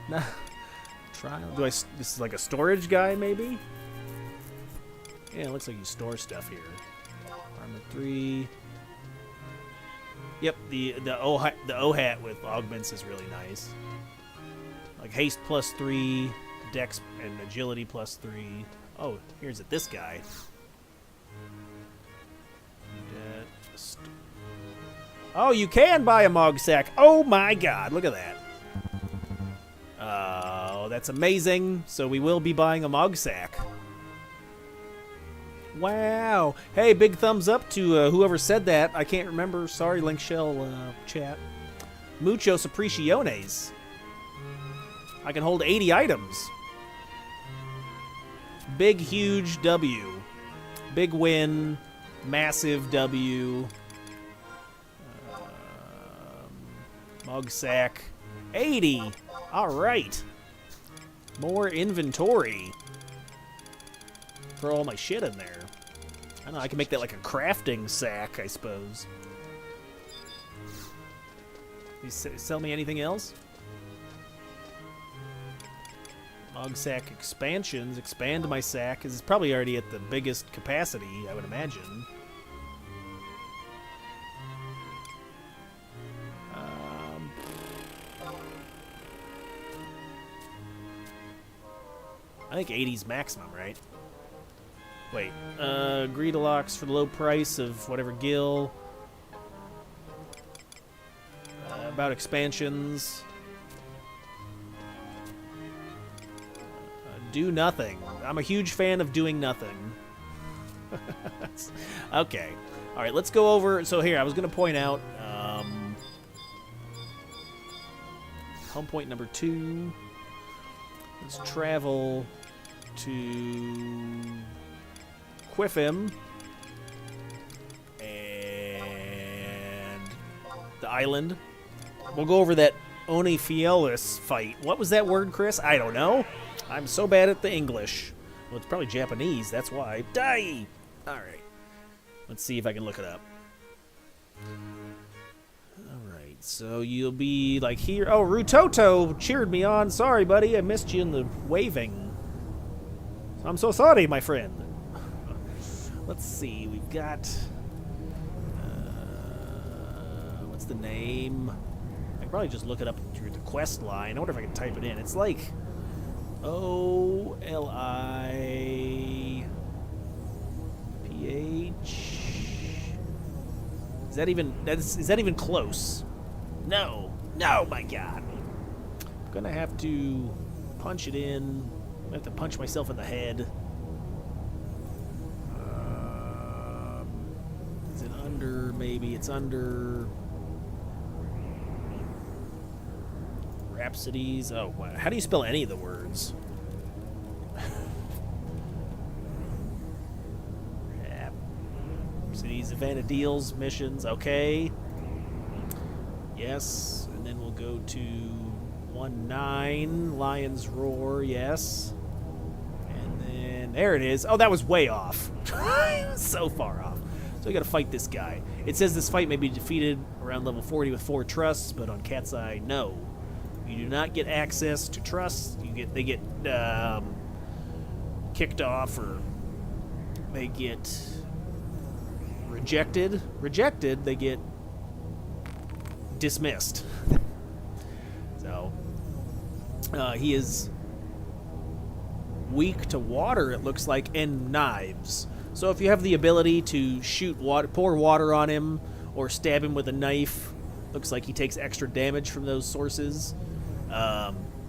Nah. Trial. This is like a storage guy, maybe? Yeah, it looks like you store stuff here. Armor 3. Yep, the O hat with augments is really nice. Like haste +3, dex and agility +3. Oh, here's this guy. Oh, you can buy a Mog Sack. Oh my god, look at that. Oh, that's amazing. So we will be buying a Mog Sack. Wow. Hey, big thumbs up to whoever said that. I can't remember. Sorry, Link Shell chat. Muchos apreciaciones. I can hold 80 items. Big, huge W. Big win. Massive W. Mug sack. 80. All right. More inventory. Throw all my shit in there. I don't know, I can make that like a crafting sack, I suppose. You sell me anything else? Mug sack expansions. Expand my sack, because it's probably already at the biggest capacity, I would imagine. I think 80's maximum, right? Wait, Greedalocks for the low price of whatever gill. About expansions. Do nothing. I'm a huge fan of doing nothing. Okay. All right, let's go over. So here, I was going to point out home point number 2. Let's travel to Quiffim and the island. We'll go over that Onifielis fight. What was that word, Chris? I don't know. I'm so bad at the English. Well, it's probably Japanese. That's why. Die! All right. Let's see if I can look it up. All right. So you'll be like here. Oh, Rutoto cheered me on. Sorry, buddy. I missed you in the waving. I'm so sorry, my friend. Let's see. We've got... what's the name? I can probably just look it up through the quest line. I wonder if I can type it in. It's like... O-L-I-P-H... Is that even close? No. No, my God. I'm gonna have to punch it in. I have to punch myself in the head. Is it under? Maybe it's under. Rhapsodies. Oh, wow. How do you spell any of the words? Rhapsodies, Vanadils, missions. Okay. Yes, and then we'll go to 1-9 Lion's Roar. Yes. And there it is. Oh, that was way off. So far off. So we gotta fight this guy. It says this fight may be defeated around level 40 with 4 trusts, but on CatseyeXI, no. You do not get access to trusts. They get kicked off, or they get rejected. Rejected, they get dismissed. So he is weak to water, it looks like, and knives. So if you have the ability to pour water on him or stab him with a knife, looks like he takes extra damage from those sources.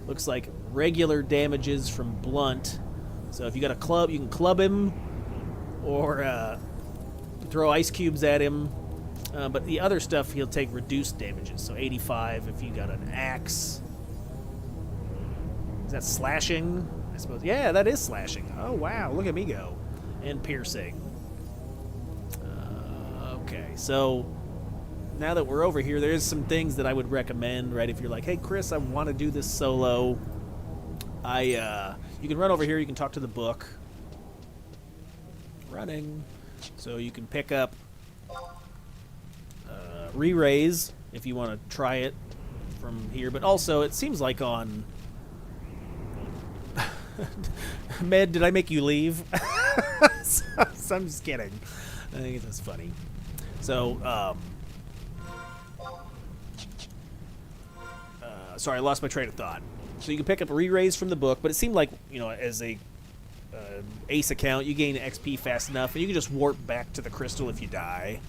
Looks like regular damages from blunt. So if you got a club, you can club him or throw ice cubes at him. But the other stuff, he'll take reduced damages. So 85 if you got an axe. Is that slashing? I suppose. Yeah, that is slashing. Oh, wow. Look at me go. And piercing. Okay, so now that we're over here, there's some things that I would recommend, right? If you're like, hey, Chris, I want to do this solo. You can run over here. You can talk to the book. Running. So you can pick up re-raise. if you want to try it from here. But also, it seems like on... Med, did I make you leave? So I'm just kidding. I think it's funny. So, sorry, I lost my train of thought. So you can pick up a re-raise from the book, but it seemed like, you know, as a ace account, you gain XP fast enough, and you can just warp back to the crystal if you die.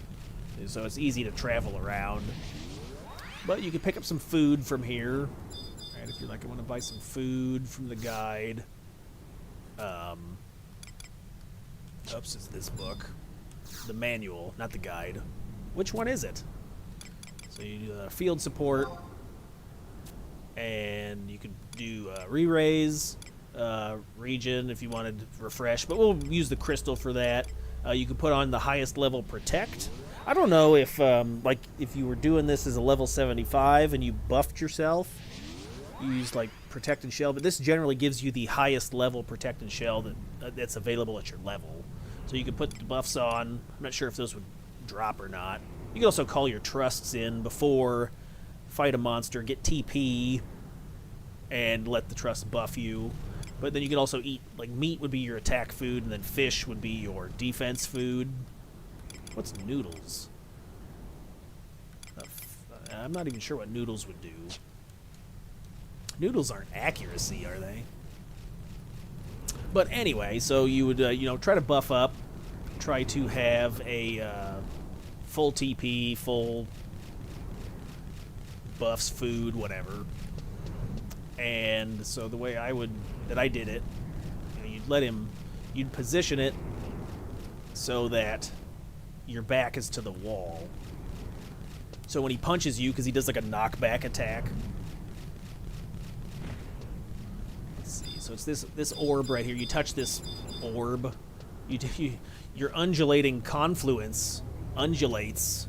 So it's easy to travel around. But you can pick up some food from here. Right, if you're like, I want to buy some food from the guide. Oops, it's this book. The manual, not the guide. Which one is it? So you do field support. And you could do re-raise, region if you wanted to refresh, but we'll use the crystal for that. You could put on the highest level protect. I don't know if like if you were doing this as a level 75 and you buffed yourself, you use like protect and shell, but this generally gives you the highest level protect and shell that's available at your level. So you could put the buffs on. I'm not sure if those would drop or not. You can also call your trusts in before fight a monster, get TP, and let the trust buff you. But then you can also eat, like, meat would be your attack food, and then fish would be your defense food. What's noodles? I'm not even sure what noodles would do. Noodles aren't accuracy, are they? But anyway, so you would, you know, try to buff up, try to have a full TP, full buffs, food, whatever. And so the way I did it, you know, you'd position it so that your back is to the wall. So when he punches you, because he does like a knockback attack. Let's see. So it's this orb right here. You touch this orb, your undulating confluence undulates.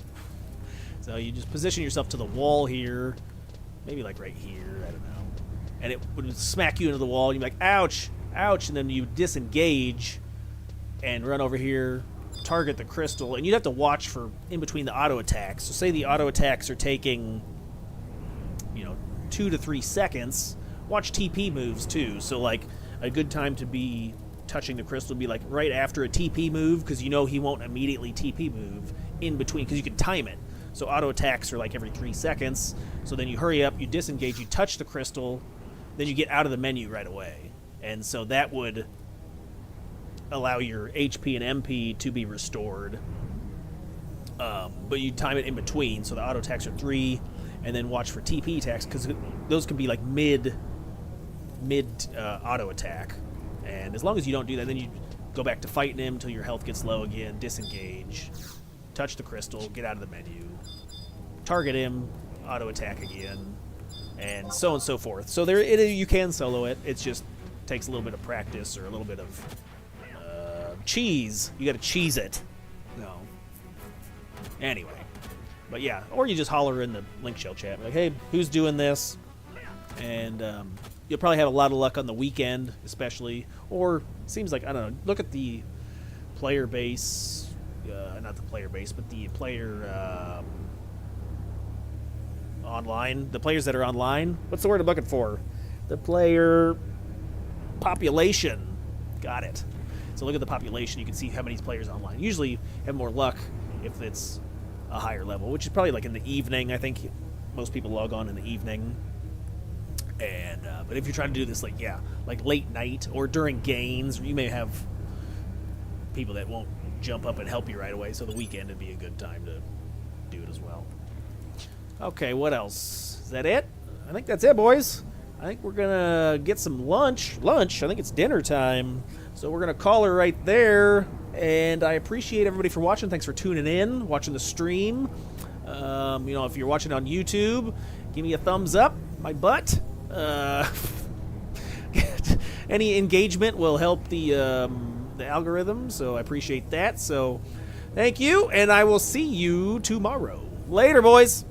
So you just position yourself to the wall here, maybe like right here, I don't know. And it would smack you into the wall, and you'd be like, ouch, ouch, and then you disengage and run over here, target the crystal, and you'd have to watch for in between the auto attacks. So say the auto attacks are taking, you know, 2 to 3 seconds, watch TP moves too. So like a good time to be touching the crystal would be like right after a TP move, because you know he won't immediately TP move in between, because you can time it. So auto attacks are like every 3 seconds. So then you hurry up, you disengage, you touch the crystal, then you get out of the menu right away. And so that would allow your HP and MP to be restored. But you time it in between. So the auto attacks are 3, and then watch for TP attacks, because those can be like mid auto attack. And as long as you don't do that, then you go back to fighting him until your health gets low again, disengage, touch the crystal, get out of the menu, target him, auto attack again, and so forth. So you can solo it. It just takes a little bit of practice or a little bit of cheese. You got to cheese it. No. Anyway, but yeah, or you just holler in the link shell chat like, "Hey, who's doing this?" And you'll probably have a lot of luck on the weekend, especially. Or seems like, I don't know. Look at the player base. Not the player base, but the player online. The players that are online. What's the word I'm looking for? The player population. Got it. So look at the population. You can see how many players online. Usually have more luck if it's a higher level, which is probably like in the evening. I think most people log on in the evening. And but if you're trying to do this like late night or during gains, you may have people that won't jump up and help you right away, so the weekend would be a good time to do it as well. Okay, what else? Is that it? I think that's it, boys. I think we're gonna get some lunch. I think it's dinner time. So we're gonna call her right there. And I appreciate everybody for watching. Thanks for tuning in, watching the stream. You know, if you're watching on YouTube, give me a thumbs up, my butt. Any engagement will help the algorithm, so I appreciate that. So thank you, and I will see you tomorrow. Later, boys.